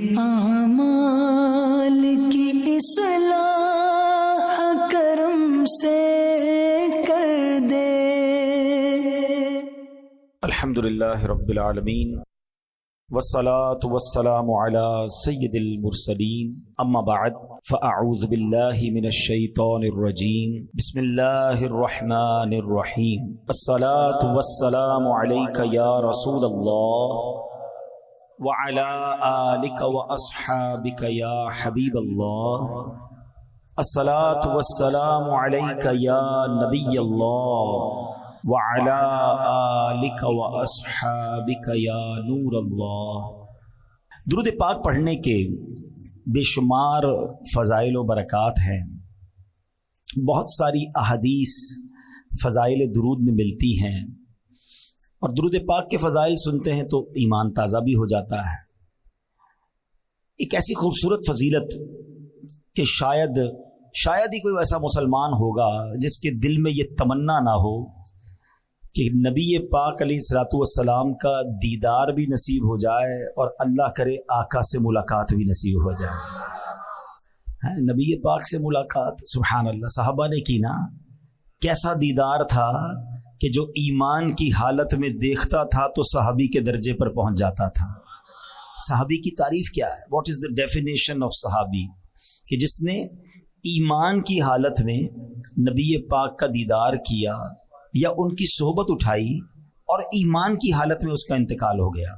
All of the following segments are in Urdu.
اعمال کی اصلاح کرم سے کر دے۔ الحمدللہ رب العالمین والصلاة والسلام على سید المرسلین، اما بعد فاعوذ باللہ من الشیطان الرجیم، بسم اللہ الرحمن الرحیم، الصلاة والسلام علیک یا رسول اللہ وعلى آلک واصحابک یا حبیب اللہ، الصلاة والسلام علیک یا نبی اللہ وعلى آلک واصحابک یا نور اللہ۔ درود پاک پڑھنے کے بے شمار فضائل و برکات ہیں، بہت ساری احادیث فضائل درود میں ملتی ہیں، اور درود پاک کے فضائل سنتے ہیں تو ایمان تازہ بھی ہو جاتا ہے۔ ایک ایسی خوبصورت فضیلت کہ شاید ہی کوئی ایسا مسلمان ہوگا جس کے دل میں یہ تمنا نہ ہو کہ نبی پاک علیہ الصلوۃ والسلام کا دیدار بھی نصیب ہو جائے اور اللہ کرے آقا سے ملاقات بھی نصیب ہو جائے۔ نبی پاک سے ملاقات، سبحان اللہ، صحابہ نے کی نا، کیسا دیدار تھا کہ جو ایمان کی حالت میں دیکھتا تھا تو صحابی کے درجے پر پہنچ جاتا تھا۔ صحابی کی تعریف کیا ہے؟ What is the definition of صحابی؟ کہ جس نے ایمان کی حالت میں نبی پاک کا دیدار کیا یا ان کی صحبت اٹھائی اور ایمان کی حالت میں اس کا انتقال ہو گیا۔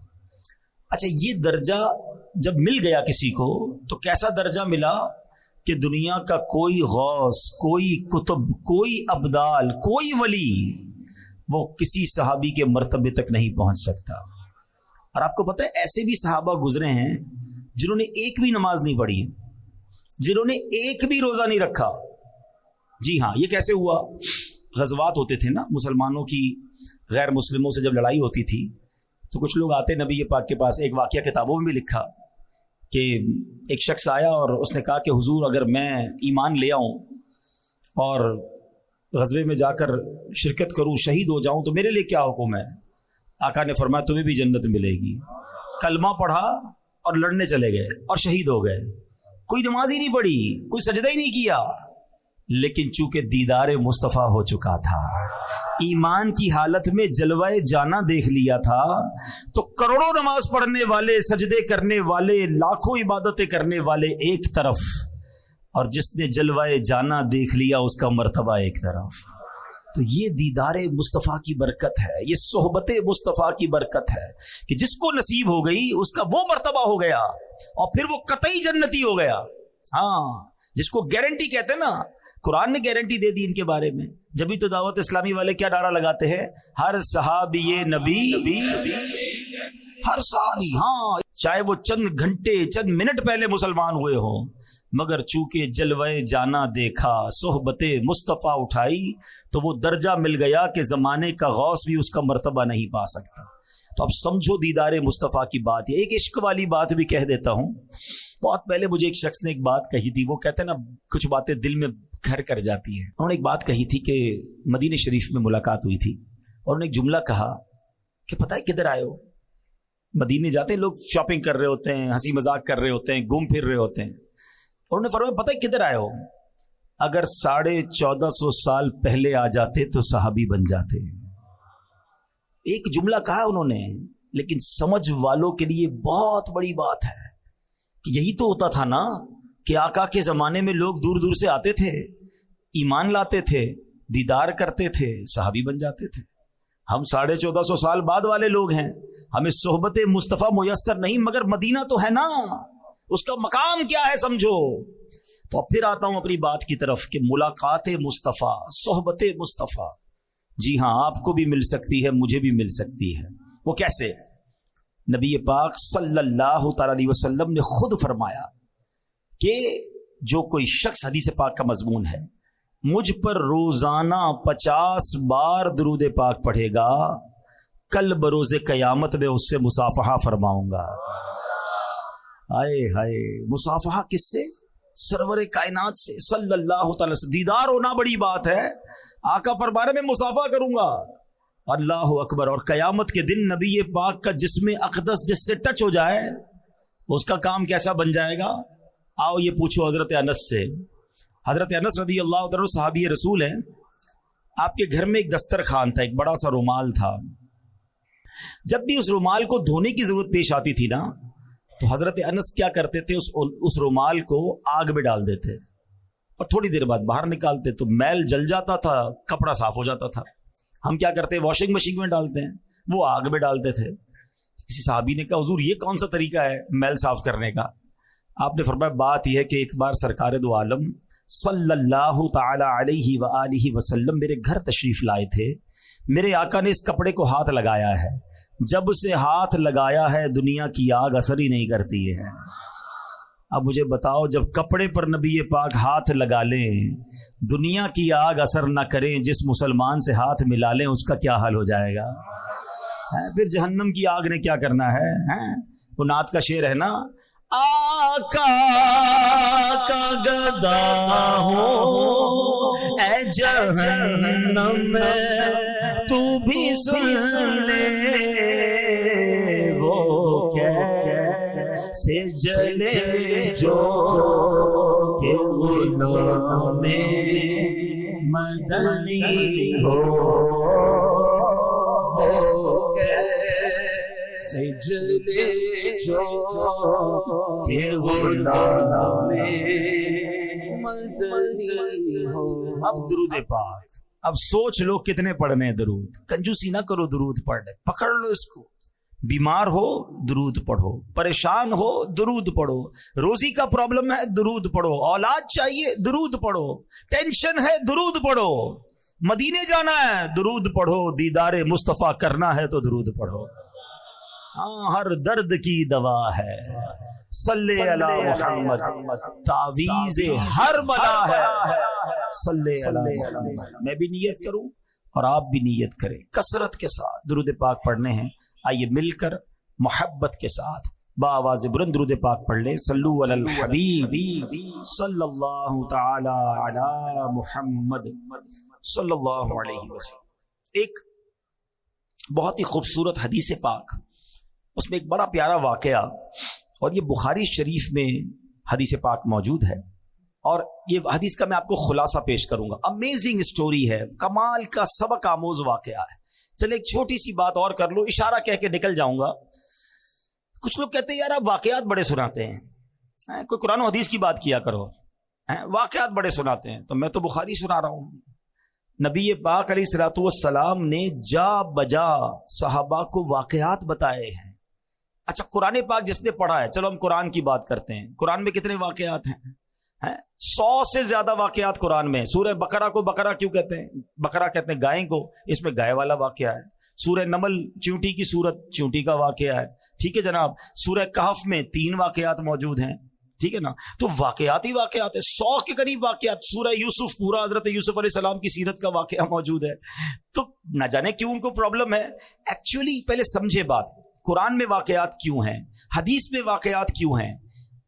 اچھا، یہ درجہ جب مل گیا کسی کو تو کیسا درجہ ملا کہ دنیا کا کوئی غوث، کوئی کتب، کوئی ابدال، کوئی ولی وہ کسی صحابی کے مرتبے تک نہیں پہنچ سکتا۔ اور آپ کو پتہ ہے ایسے بھی صحابہ گزرے ہیں جنہوں نے ایک بھی نماز نہیں پڑھی، جنہوں نے ایک بھی روزہ نہیں رکھا۔ جی ہاں، یہ کیسے ہوا؟ غزوات ہوتے تھے نا مسلمانوں کی، غیر مسلموں سے جب لڑائی ہوتی تھی تو کچھ لوگ آتے نبی پاک کے پاس۔ ایک واقعہ کتابوں میں بھی لکھا کہ ایک شخص آیا اور اس نے کہا کہ حضور اگر میں ایمان لے آؤں اور غزوے میں جا کر شرکت کروں، شہید ہو جاؤں تو میرے لیے کیا حکم ہے؟ آقا نے فرمایا تمہیں بھی جنت ملے گی۔ کلمہ پڑھا اور لڑنے چلے گئے اور شہید ہو گئے، کوئی نماز ہی نہیں پڑھی، کوئی سجدہ ہی نہیں کیا، لیکن چونکہ دیدار مصطفیٰ ہو چکا تھا، ایمان کی حالت میں جلوہ جانا دیکھ لیا تھا، تو کروڑوں نماز پڑھنے والے، سجدے کرنے والے، لاکھوں عبادتیں کرنے والے ایک طرف، اور جس نے جلوہ جانا دیکھ لیا اس کا مرتبہ ایک طرف۔ تو یہ دیدار مصطفیٰ کی برکت ہے، یہ صحبت مصطفیٰ کی برکت ہے کہ جس کو نصیب ہو گئی اس کا وہ مرتبہ ہو گیا اور پھر وہ قطعی جنتی ہو گیا۔ ہاں، جس کو گارنٹی کہتے ہیں نا، قرآن نے گارنٹی دے دی ان کے بارے میں۔ جبھی تو دعوت اسلامی والے کیا نعرہ لگاتے ہیں؟ ہر صحابی نبی، ہر صحابی، ہاں، چاہے وہ چند گھنٹے، چند منٹ پہلے مسلمان ہوئے ہوں، مگر چونکہ جلوہ جانا دیکھا، صحبت مصطفیٰ اٹھائی، تو وہ درجہ مل گیا کہ زمانے کا غوث بھی اس کا مرتبہ نہیں پا سکتا۔ تو اب سمجھو دیدار مصطفیٰ کی بات ہے۔ ایک عشق والی بات بھی کہہ دیتا ہوں۔ بہت پہلے مجھے ایک شخص نے ایک بات کہی تھی، وہ کہتے ہیں نا کچھ باتیں دل میں گھر کر جاتی ہیں۔ انہوں نے ایک بات کہی تھی کہ مدینہ شریف میں ملاقات ہوئی تھی اور انہوں نے ایک جملہ کہا کہ پتہ ہے کدھر آئے ہو؟ مدینے جاتے ہیں لوگ، شاپنگ کر رہے ہوتے ہیں، ہنسی مذاق کر رہے ہوتے ہیں، گھوم پھر رہے ہوتے ہیں، اور انہوں نے فرمایا پتہ ہے کدھر آئے ہو؟ اگر 1450 سال پہلے آ جاتے تو صحابی بن جاتے۔ ایک جملہ کہا انہوں نے، لیکن سمجھ والوں کے لیے بہت بڑی بات ہے کہ یہی تو ہوتا تھا نا کہ آقا کے زمانے میں لوگ دور دور سے آتے تھے، ایمان لاتے تھے، دیدار کرتے تھے، صحابی بن جاتے تھے۔ ہم 1450 سال بعد والے لوگ ہیں، ہمیں صحبت مصطفیٰ میسر نہیں، مگر مدینہ تو ہے نا، اس کا مقام کیا ہے سمجھو۔ تو اب پھر آتا ہوں اپنی بات کی طرف کہ ملاقات مصطفیٰ، صحبت مصطفیٰ، جی ہاں، آپ کو بھی مل سکتی ہے، مجھے بھی مل سکتی ہے۔ وہ کیسے؟ نبی پاک صلی اللہ تعالی علیہ وسلم نے خود فرمایا کہ جو کوئی شخص، حدیث پاک کا مضمون ہے، مجھ پر روزانہ 50 بار درود پاک پڑھے گا، کل بروز قیامت میں اس سے مصافحہ فرماؤں گا۔ ہائے ہائے، مصافحہ کس سے؟ سرور کائنات سے صلی اللہ تعالی وسلم۔ دیدار ہونا بڑی بات ہے، آقا فرمانے میں مصافحہ کروں گا، اللہ اکبر۔ اور قیامت کے دن نبی پاک کا جسم اقدس جس سے ٹچ ہو جائے اس کا کام کیسا بن جائے گا؟ آؤ یہ پوچھو حضرت انس سے. حضرت انس رضی اللہ عنہ صحابی رسول ہیں. آپ کے گھر میں ایک دسترخوان تھا، ایک بڑا سا رومال تھا. جب بھی اس رومال کو دھونے کی ضرورت پیش آتی تھی نا، تو حضرت انس کیا کرتے تھے، اس رومال کو آگ میں ڈال دیتے اور تھوڑی دیر بعد باہر نکالتے تو میل جل جاتا تھا، کپڑا صاف ہو جاتا تھا. ہم کیا کرتے ہیں، واشنگ مشین میں ڈالتے ہیں، وہ آگ میں ڈالتے تھے. کسی صحابی نے کہا حضور یہ کون سا طریقہ ہے میل صاف کرنے کا؟ آپ نے فرمایا بات یہ ہے کہ ایک بار سرکار دو عالم صلی اللہ تعالی علیہ وآلہ وسلم میرے گھر تشریف لائے تھے. میرے آقا نے اس کپڑے کو ہاتھ لگایا ہے، جب سے ہاتھ لگایا ہے دنیا کی آگ اثر ہی نہیں کرتی ہے. اب مجھے بتاؤ، جب کپڑے پر نبی پاک ہاتھ لگا لیں، دنیا کی آگ اثر نہ کریں، جس مسلمان سے ہاتھ ملا لیں اس کا کیا حال ہو جائے گا؟ پھر جہنم کی آگ نے کیا کرنا ہے؟ وہ نعت کا شعر ہے نا، آقا کا گدا ہو اے جہنم میں تو بھی سن لے، وہ کیسے جلے جو کہ غلام مدنی ہو، سجلے جو کہ غلام مدنی ہو. اب درود پاک، اب سوچ لو کتنے پڑھنے درود. کنجوسی نہ کرو درود پڑھنے، پکڑ لو اس کو. بیمار ہو درود پڑھو، پریشان ہو درود پڑھو، روزی کا پرابلم ہے درود پڑھو، اولاد چاہیے درود پڑھو، ٹینشن ہے درود پڑھو، مدینے جانا ہے درود پڑھو، دیدار مصطفیٰ کرنا ہے تو درود پڑھو. ہاں ہر درد کی دوا ہے صلی علی محمد، تعویذ ہر بلا ہے صلی علی محمد. میں بھی نیت کروں اور آپ بھی نیت کریں، کثرت کے ساتھ درود پاک پڑھنے ہیں. آئیے مل کر محبت کے ساتھ بآواز بلند درود پاک پڑھ لیں. صلو علی الحبیب صلی اللہ تعالی علی محمد صلی اللہ علیہ وسلم. ایک بہت ہی خوبصورت حدیث پاک، اس میں ایک بڑا پیارا واقعہ، اور یہ بخاری شریف میں حدیث پاک موجود ہے، اور یہ حدیث کا میں آپ کو خلاصہ پیش کروں گا. امیزنگ سٹوری ہے، کمال کا سبق آموز واقعہ ہے. چلے ایک چھوٹی سی بات اور کر لو، اشارہ کہہ کے نکل جاؤں گا. کچھ لوگ کہتے ہیں یار آپ واقعات بڑے سناتے ہیں، کوئی قرآن و حدیث کی بات کیا کرو، واقعات بڑے سناتے ہیں. تو میں تو بخاری سنا رہا ہوں. نبی پاک علیہ الصلوۃ والسلام نے جا بجا صحابہ کو واقعات بتائے ہیں. اچھا قرآن پاک جس نے پڑھا ہے، چلو ہم قرآن کی بات کرتے ہیں. قرآن میں کتنے واقعات ہیں؟ 100 سے زیادہ واقعات قرآن میں. سورہ بقرہ کو بقرہ کیوں کہتے ہیں؟ بقرہ کہتے ہیں گائے کو، اس میں گائے والا واقعہ ہے. سورہ نمل چونٹی کی سورت، چونٹی کا واقعہ ہے. ٹھیک ہے جناب. سورہ کہف میں 3 واقعات موجود ہیں. ٹھیک ہے نا. تو واقعات ہی واقعات ہے، 100 کے قریب واقعات. سورہ یوسف پورا حضرت یوسف علیہ السلام کی سیرت کا واقعہ موجود ہے. تو نہ جانے کیوں ان کو پرابلم ہے. ایکچولی پہلے سمجھے بات، قرآن میں واقعات کیوں ہیں، حدیث میں واقعات کیوں ہیں.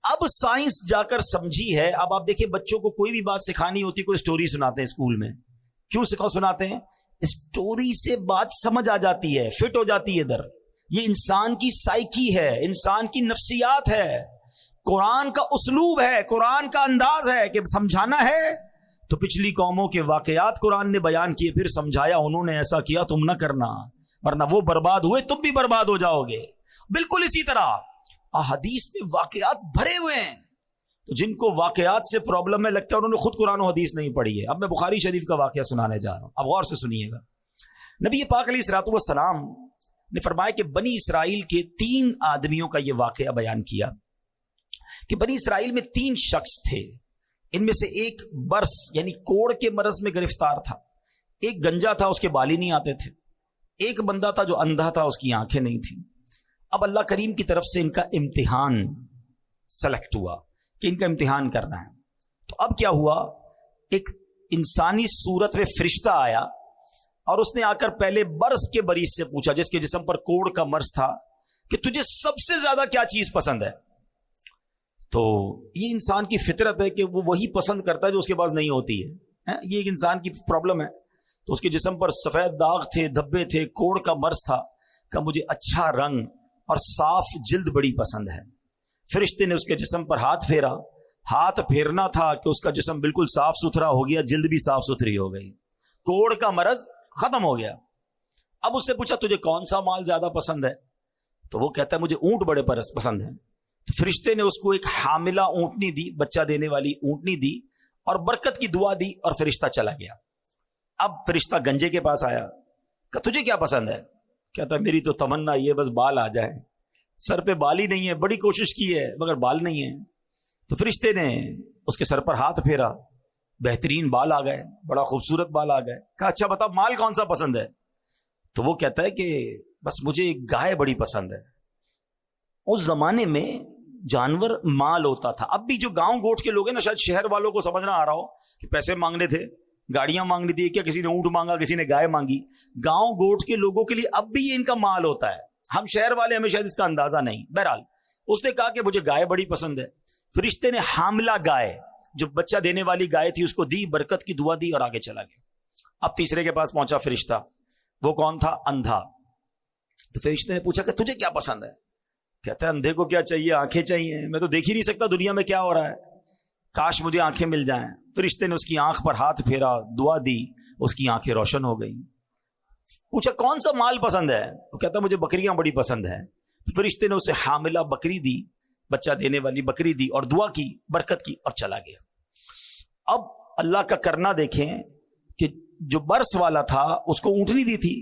اب سائنس جا کر سمجھی ہے. اب آپ دیکھیں بچوں کو کوئی بھی بات سکھانی ہوتی، کوئی سٹوری سناتے ہیں اسکول میں. کیوں سناتے ہیں؟ سٹوری سے بات سمجھ آ جاتی ہے، فٹ ہو جاتی ہے ادھر. یہ انسان کی سائیکی ہے، انسان کی نفسیات ہے. قرآن کا اسلوب ہے، قرآن کا انداز ہے کہ سمجھانا ہے تو پچھلی قوموں کے واقعات قرآن نے بیان کیے، پھر سمجھایا انہوں نے ایسا کیا تم نہ کرنا، ورنہ وہ برباد ہوئے تم بھی برباد ہو جاؤ گے. بالکل اسی طرح احادیث میں واقعات بھرے ہوئے ہیں. تو جن کو واقعات سے پرابلم ہے، لگتا ہے انہوں نے خود قرآن و حدیث نہیں پڑھی ہے. اب میں بخاری شریف کا واقعہ سنانے جا رہا ہوں، اب غور سے سنیے گا. نبی پاک علیہ الصلوۃ والسلام نے فرمایا کہ بنی اسرائیل کے 3 آدمیوں کا یہ واقعہ بیان کیا کہ بنی اسرائیل میں 3 شخص تھے. ان میں سے ایک برس یعنی کوڑ کے مرض میں گرفتار تھا، ایک گنجا تھا اس کے بال ہی نہیں آتے تھے، ایک بندہ تھا جو اندھا تھا اس کی آنکھیں نہیں تھیں. اب اللہ کریم کی طرف سے ان کا امتحان سلیکٹ ہوا کہ ان کا امتحان کرنا ہے. تو اب کیا ہوا، ایک انسانی صورت میں فرشتہ آیا اور اس نے آ کر پہلے برس کے مریض سے پوچھا، جس کے جسم پر کوڑ کا مرض تھا، کہ تجھے سب سے زیادہ کیا چیز پسند ہے. تو یہ انسان کی فطرت ہے کہ وہ وہی پسند کرتا ہے جو اس کے پاس نہیں ہوتی ہے. یہ ایک انسان کی پرابلم ہے. تو اس کے جسم پر سفید داغ تھے، دھبے تھے، کوڑ کا مرض تھا، کہ مجھے اچھا رنگ اور صاف جلد بڑی پسند ہے. فرشتے نے اس کے جسم پر ہاتھ پھیرا. ہاتھ پھیرنا تھا کہ اس کا جسم بالکل صاف ستھرا ہو گیا, جلد بھی صاف ستھری ہو گئی, کوڑ کا مرض ختم ہو گیا. اب اس سے پوچھا تجھے کون سا مال زیادہ پسند ہے؟ تو وہ کہتا ہے مجھے اونٹ بڑے پسند ہیں. تو فرشتے نے اس کو ایک حاملہ اونٹنی دی, بچہ دینے والی اونٹنی دی اور برکت کی دعا دی, اور فرشتہ چلا گیا. اب فرشتہ گنجے کے پاس آیا کہ تجھے کیا پسند ہے؟ کہتا میری تو تمنا یہ بس بال آ جائے, سر پہ بال ہی نہیں ہے, بڑی کوشش کی ہے مگر بال نہیں ہے. تو فرشتے نے اس کے سر پر ہاتھ پھیرا, بہترین بال آ گئے, بڑا خوبصورت بال آ گئے. کہا اچھا بتا مال کون سا پسند ہے؟ تو وہ کہتا ہے کہ بس مجھے ایک گائے بڑی پسند ہے. اس زمانے میں جانور مال ہوتا تھا. اب بھی جو گاؤں گوٹھ کے لوگ ہیں نا, شاید شہر والوں کو سمجھنا آ رہا ہو کہ پیسے مانگنے تھے, گاڑیاں مانگنی تھی, کیا کسی نے اونٹ مانگا, کسی نے گائے مانگی. گاؤں گوٹھ کے لوگوں کے لیے اب بھی یہ ان کا مال ہوتا ہے. ہم شہر والے ہمیں شاید اس کا اندازہ نہیں. بہرحال اس نے کہا کہ مجھے گائے بڑی پسند ہے. فرشتے نے حاملہ گائے, جو بچہ دینے والی گائے تھی, اس کو دی, برکت کی دعا دی اور آگے چلا گیا. اب تیسرے کے پاس پہنچا فرشتہ. وہ کون تھا؟ اندھا. تو فرشتے نے پوچھا کہ تجھے کیا پسند ہے؟ کہتا ہے اندھے کو کیا چاہیے؟ آنکھیں چاہیے, میں تو دیکھ ہی نہیں سکتا دنیا میں کیا ہو رہا ہے, کاش مجھے آنکھیں مل جائیں. فرشتے نے اس کی آنکھ پر ہاتھ پھیرا, دعا دی, اس کی آنکھیں روشن ہو گئی. پوچھا کون سا مال پسند ہے؟ وہ کہتا مجھے بکریاں بڑی پسند ہیں. فرشتے نے اسے حاملہ بکری دی, بچہ دینے والی بکری دی, اور دعا کی, برکت کی, اور چلا گیا. اب اللہ کا کرنا دیکھیں کہ جو برس والا تھا اس کو اونٹنی دی تھی,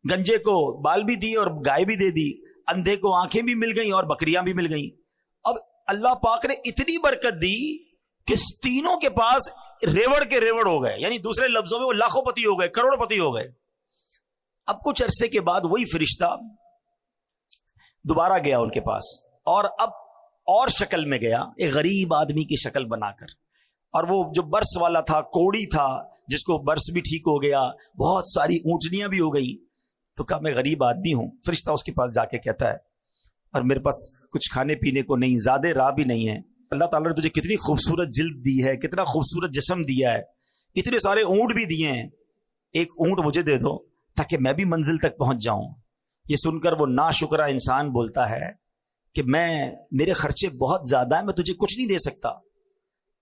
گنجے کو بال بھی دی اور گائے بھی دے دی, اندھے کو آنکھیں بھی مل گئیں اور بکریاں بھی مل گئیں. اب اللہ پاک نے اتنی برکت دی کہ تینوں کے پاس ریوڑ کے ریوڑ ہو گئے, یعنی دوسرے لفظوں میں وہ لاکھوں پتی ہو گئے, کروڑ پتی ہو گئے. اب کچھ عرصے کے بعد وہی فرشتہ دوبارہ گیا ان کے پاس, اور اب اور شکل میں گیا, ایک غریب آدمی کی شکل بنا کر. اور وہ جو برس والا تھا, کوڑی تھا, جس کو برس بھی ٹھیک ہو گیا, بہت ساری اونٹنیاں بھی ہو گئی. تو کہا میں غریب آدمی ہوں. فرشتہ اس کے پاس جا کے کہتا ہے اور میرے پاس کچھ کھانے پینے کو نہیں, زیادہ راہ بھی نہیں ہے. اللہ تعالیٰ نے تجھے کتنی خوبصورت جلد دی ہے, کتنا خوبصورت جسم دیا ہے, اتنے سارے اونٹ بھی دیے ہیں, ایک اونٹ مجھے دے دو تاکہ میں بھی منزل تک پہنچ جاؤں. یہ سن کر وہ ناشکرا انسان بولتا ہے کہ میرے خرچے بہت زیادہ ہیں, میں تجھے کچھ نہیں دے سکتا.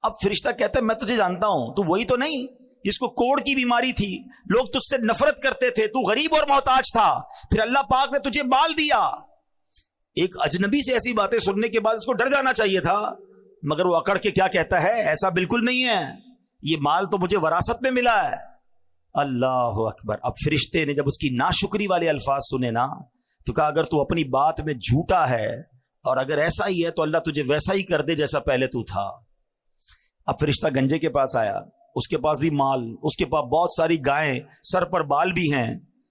اب فرشتہ کہتا ہے میں تجھے جانتا ہوں, تو وہی تو نہیں جس کو کوڑ کی بیماری تھی, لوگ تجھ سے نفرت کرتے تھے, تو غریب اور محتاج تھا, پھر اللہ پاک نے تجھے مال دیا. ایک اجنبی سے ایسی باتیں سننے کے بعد اس کو ڈر جانا چاہیے تھا, مگر وہ اکڑ کے کیا کہتا ہے, ایسا بالکل نہیں ہے, یہ مال تو مجھے وراثت میں ملا ہے. اللہ اکبر. اب فرشتے نے جب اس کی ناشکری والے الفاظ سنے نا, تو کہا اگر تو اپنی بات میں جھوٹا ہے اور اگر ایسا ہی ہے تو اللہ تجھے ویسا ہی کر دے جیسا پہلے تو تھا. اب فرشتہ گنجے کے پاس آیا, اس کے پاس بھی مال, اس کے پاس بہت ساری گائیں, سر پر بال بھی ہیں.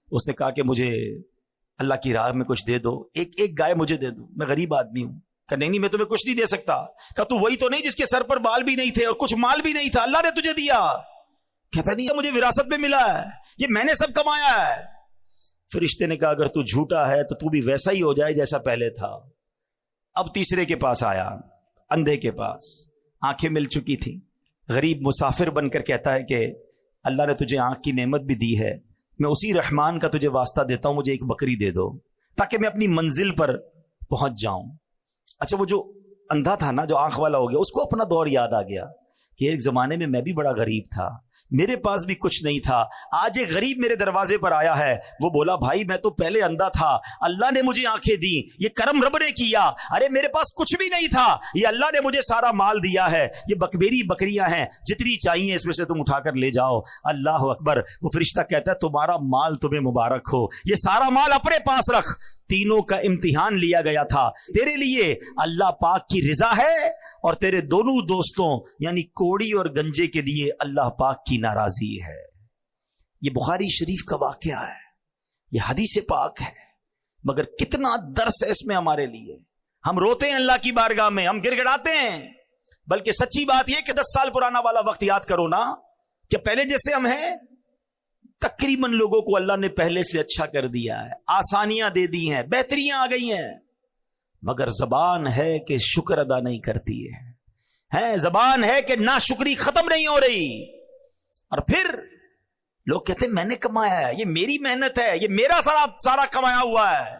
اس نے کہا کہ مجھے اللہ کی راہ میں کچھ دے دو, ایک گائے مجھے دے دو, میں غریب آدمی ہوں. کہ نہیں میں تمہیں کچھ نہیں دے سکتا. کہ تو وہی تو نہیں جس کے سر پر بال بھی نہیں تھے اور کچھ مال بھی نہیں تھا, اللہ نے تجھے دیا. کہتا نہیں مجھے وراثت میں ملا ہے, یہ میں نے سب کمایا ہے. فرشتے نے کہا اگر تو جھوٹا ہے تو بھی ویسا ہی ہو جائے جیسا پہلے تھا. اب تیسرے کے پاس آیا, اندھے کے پاس, آنکھیں مل چکی تھی, غریب مسافر بن کر کہتا ہے کہ اللہ نے تجھے آنکھ کی نعمت بھی دی ہے, میں اسی رحمان کا تجھے واسطہ دیتا ہوں, مجھے ایک بکری دے دو تاکہ میں اپنی منزل پر پہنچ جاؤں. اچھا وہ جو اندھا تھا نا, جو آنکھ والا ہو گیا, اس کو اپنا دور یاد آ گیا کہ ایک زمانے میں میں بھی بڑا غریب تھا, میرے پاس بھی کچھ نہیں تھا. آج ایک غریب میرے دروازے پر آیا ہے, وہ بولا بھائی میں تو پہلے اندھا تھا, اللہ نے مجھے آنکھیں دی, یہ کرم رب نے کیا. ارے میرے پاس کچھ بھی نہیں تھا, یہ اللہ نے مجھے سارا مال دیا ہے, یہ میری بکریاں ہیں, جتنی چاہیے اس میں سے تم اٹھا کر لے جاؤ. اللہ اکبر. وہ فرشتہ کہتا ہے تمہارا مال تمہیں مبارک ہو, یہ سارا مال اپنے پاس رکھ, تینوں کا امتحان لیا گیا تھا, تیرے لیے اللہ پاک کی رضا ہے اور تیرے دونوں دوستوں یعنی کوڑی اور گنجے کے لیے اللہ پاک کی ناراضی ہے. یہ بخاری شریف کا واقعہ ہے, یہ حدیث پاک ہے, مگر کتنا درس ہے اس میں ہمارے لیے. ہم روتے ہیں اللہ کی بارگاہ میں, ہم گر گڑاتے ہیں, بلکہ سچی بات یہ کہ 10 سال پرانا والا وقت یاد کرو نا, کہ پہلے جیسے ہم ہیں تقریباً لوگوں کو اللہ نے پہلے سے اچھا کر دیا ہے, آسانیاں دے دی ہیں, بہتریاں آ گئی ہیں, مگر زبان ہے کہ شکر ادا نہیں کرتی ہے, زبان ہے کہ ناشکری ختم نہیں ہو رہی. اور پھر لوگ کہتے ہیں میں نے کمایا ہے, یہ میری محنت ہے, یہ میرا سارا کمایا ہوا ہے.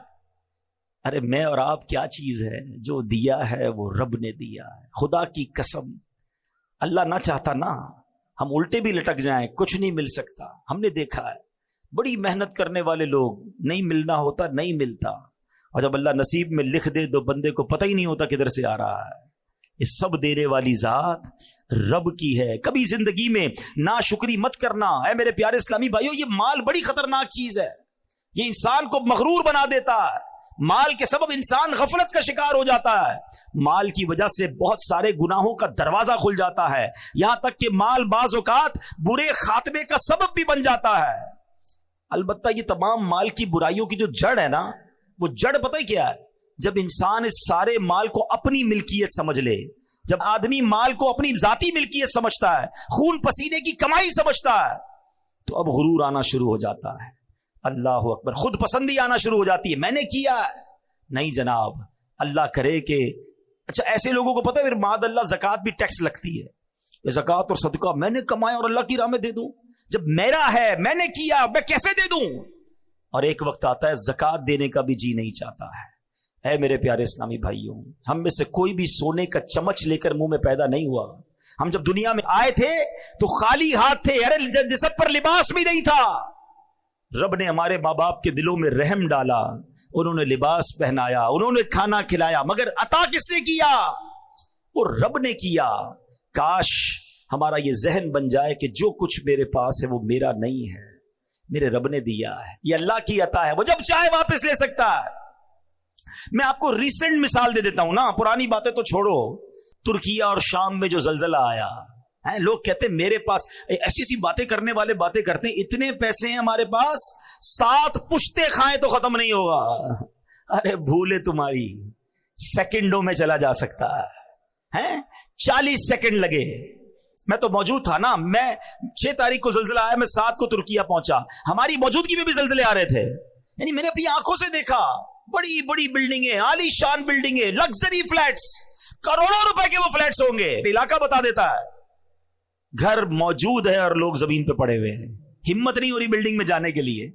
ارے میں اور آپ کیا چیز ہے؟ جو دیا ہے وہ رب نے دیا ہے. خدا کی قسم اللہ نہ چاہتا نا ہم الٹے بھی لٹک جائیں, کچھ نہیں مل سکتا. ہم نے دیکھا ہے بڑی محنت کرنے والے لوگ, نہیں ملنا ہوتا نہیں ملتا, اور جب اللہ نصیب میں لکھ دے تو بندے کو پتہ ہی نہیں ہوتا کدھر سے آ رہا ہے. یہ سب دینے والی ذات رب کی ہے. کبھی زندگی میں ناشکری مت کرنا. اے میرے پیارے اسلامی بھائیو, یہ مال بڑی خطرناک چیز ہے. یہ انسان کو مغرور بنا دیتا ہے. مال کے سبب انسان غفلت کا شکار ہو جاتا ہے. مال کی وجہ سے بہت سارے گناہوں کا دروازہ کھل جاتا ہے. یہاں تک کہ مال بعض اوقات برے خاتمے کا سبب بھی بن جاتا ہے. البتہ یہ تمام مال کی برائیوں کی جو جڑ ہے نا, وہ جڑ پتہ ہی کیا ہے؟ جب انسان اس سارے مال کو اپنی ملکیت سمجھ لے, جب آدمی مال کو اپنی ذاتی ملکیت سمجھتا ہے, خون پسینے کی کمائی سمجھتا ہے, تو اب غرور آنا شروع ہو جاتا ہے. اللہ اکبر, خود پسندی آنا شروع ہو جاتی ہے. میں نے کیا ہے. نہیں جناب, اللہ کرے کہ اچھا ایسے لوگوں کو پتہ ہے پھر معاذ اللہ زکوٰۃ بھی ٹیکس لگتی ہے. زکوٰۃ اور صدقہ میں نے کمایا اور اللہ کی راہ میں دے دوں. جب میرا ہے, میں نے کیا, میں کیسے دے دوں؟ اور ایک وقت آتا ہے زکوٰۃ دینے کا بھی جی نہیں چاہتا ہے. اے میرے پیارے اسلامی بھائیوں, ہم میں سے کوئی بھی سونے کا چمچ لے کر منہ میں پیدا نہیں ہوا. ہم جب دنیا میں آئے تھے تو خالی ہاتھ تھے. ارے جسم پر لباس بھی نہیں تھا. رب نے ہمارے ماں باپ کے دلوں میں رحم ڈالا, انہوں نے لباس پہنایا, انہوں نے کھانا کھلایا, مگر عطا کس نے کیا؟ وہ رب نے کیا. کاش ہمارا یہ ذہن بن جائے کہ جو کچھ میرے پاس ہے وہ میرا نہیں ہے, میرے رب نے دیا ہے, یہ اللہ کی عطا ہے, وہ جب چاہے واپس لے سکتا ہے. میں آپ کو ریسنٹ مثال دے دیتا ہوں نا, پرانی باتیں تو چھوڑو. ترکیہ اور شام میں جو زلزلہ آیا, لوگ کہتے ہیں میرے پاس ایسی ایسی باتیں کرنے والے باتیں کرتے ہیں, اتنے پیسے ہیں ہمارے پاس 7 پشتے کھائیں تو ختم نہیں ہوگا. ارے بھولے تمہاری, سیکنڈوں میں چلا جا سکتا ہے. 40 سیکنڈ لگے. میں تو موجود تھا نا, میں 6 تاریخ کو زلزلہ آیا, میں 7 کو ترکیہ پہنچا. ہماری موجودگی میں بھی زلزلے آ رہے تھے. یعنی میں نے اپنی آنکھوں سے دیکھا, بڑی بڑی بلڈنگیں, عالی شان بلڈنگیں, لگژری فلیٹس, کروڑوں روپے کے وہ فلیٹس ہوں گے. علاقہ بتا دیتا ہے. گھر موجود ہے اور لوگ زمین پہ پڑے ہوئے ہیں. ہمت نہیں ہو رہی بلڈنگ میں جانے کے لیے.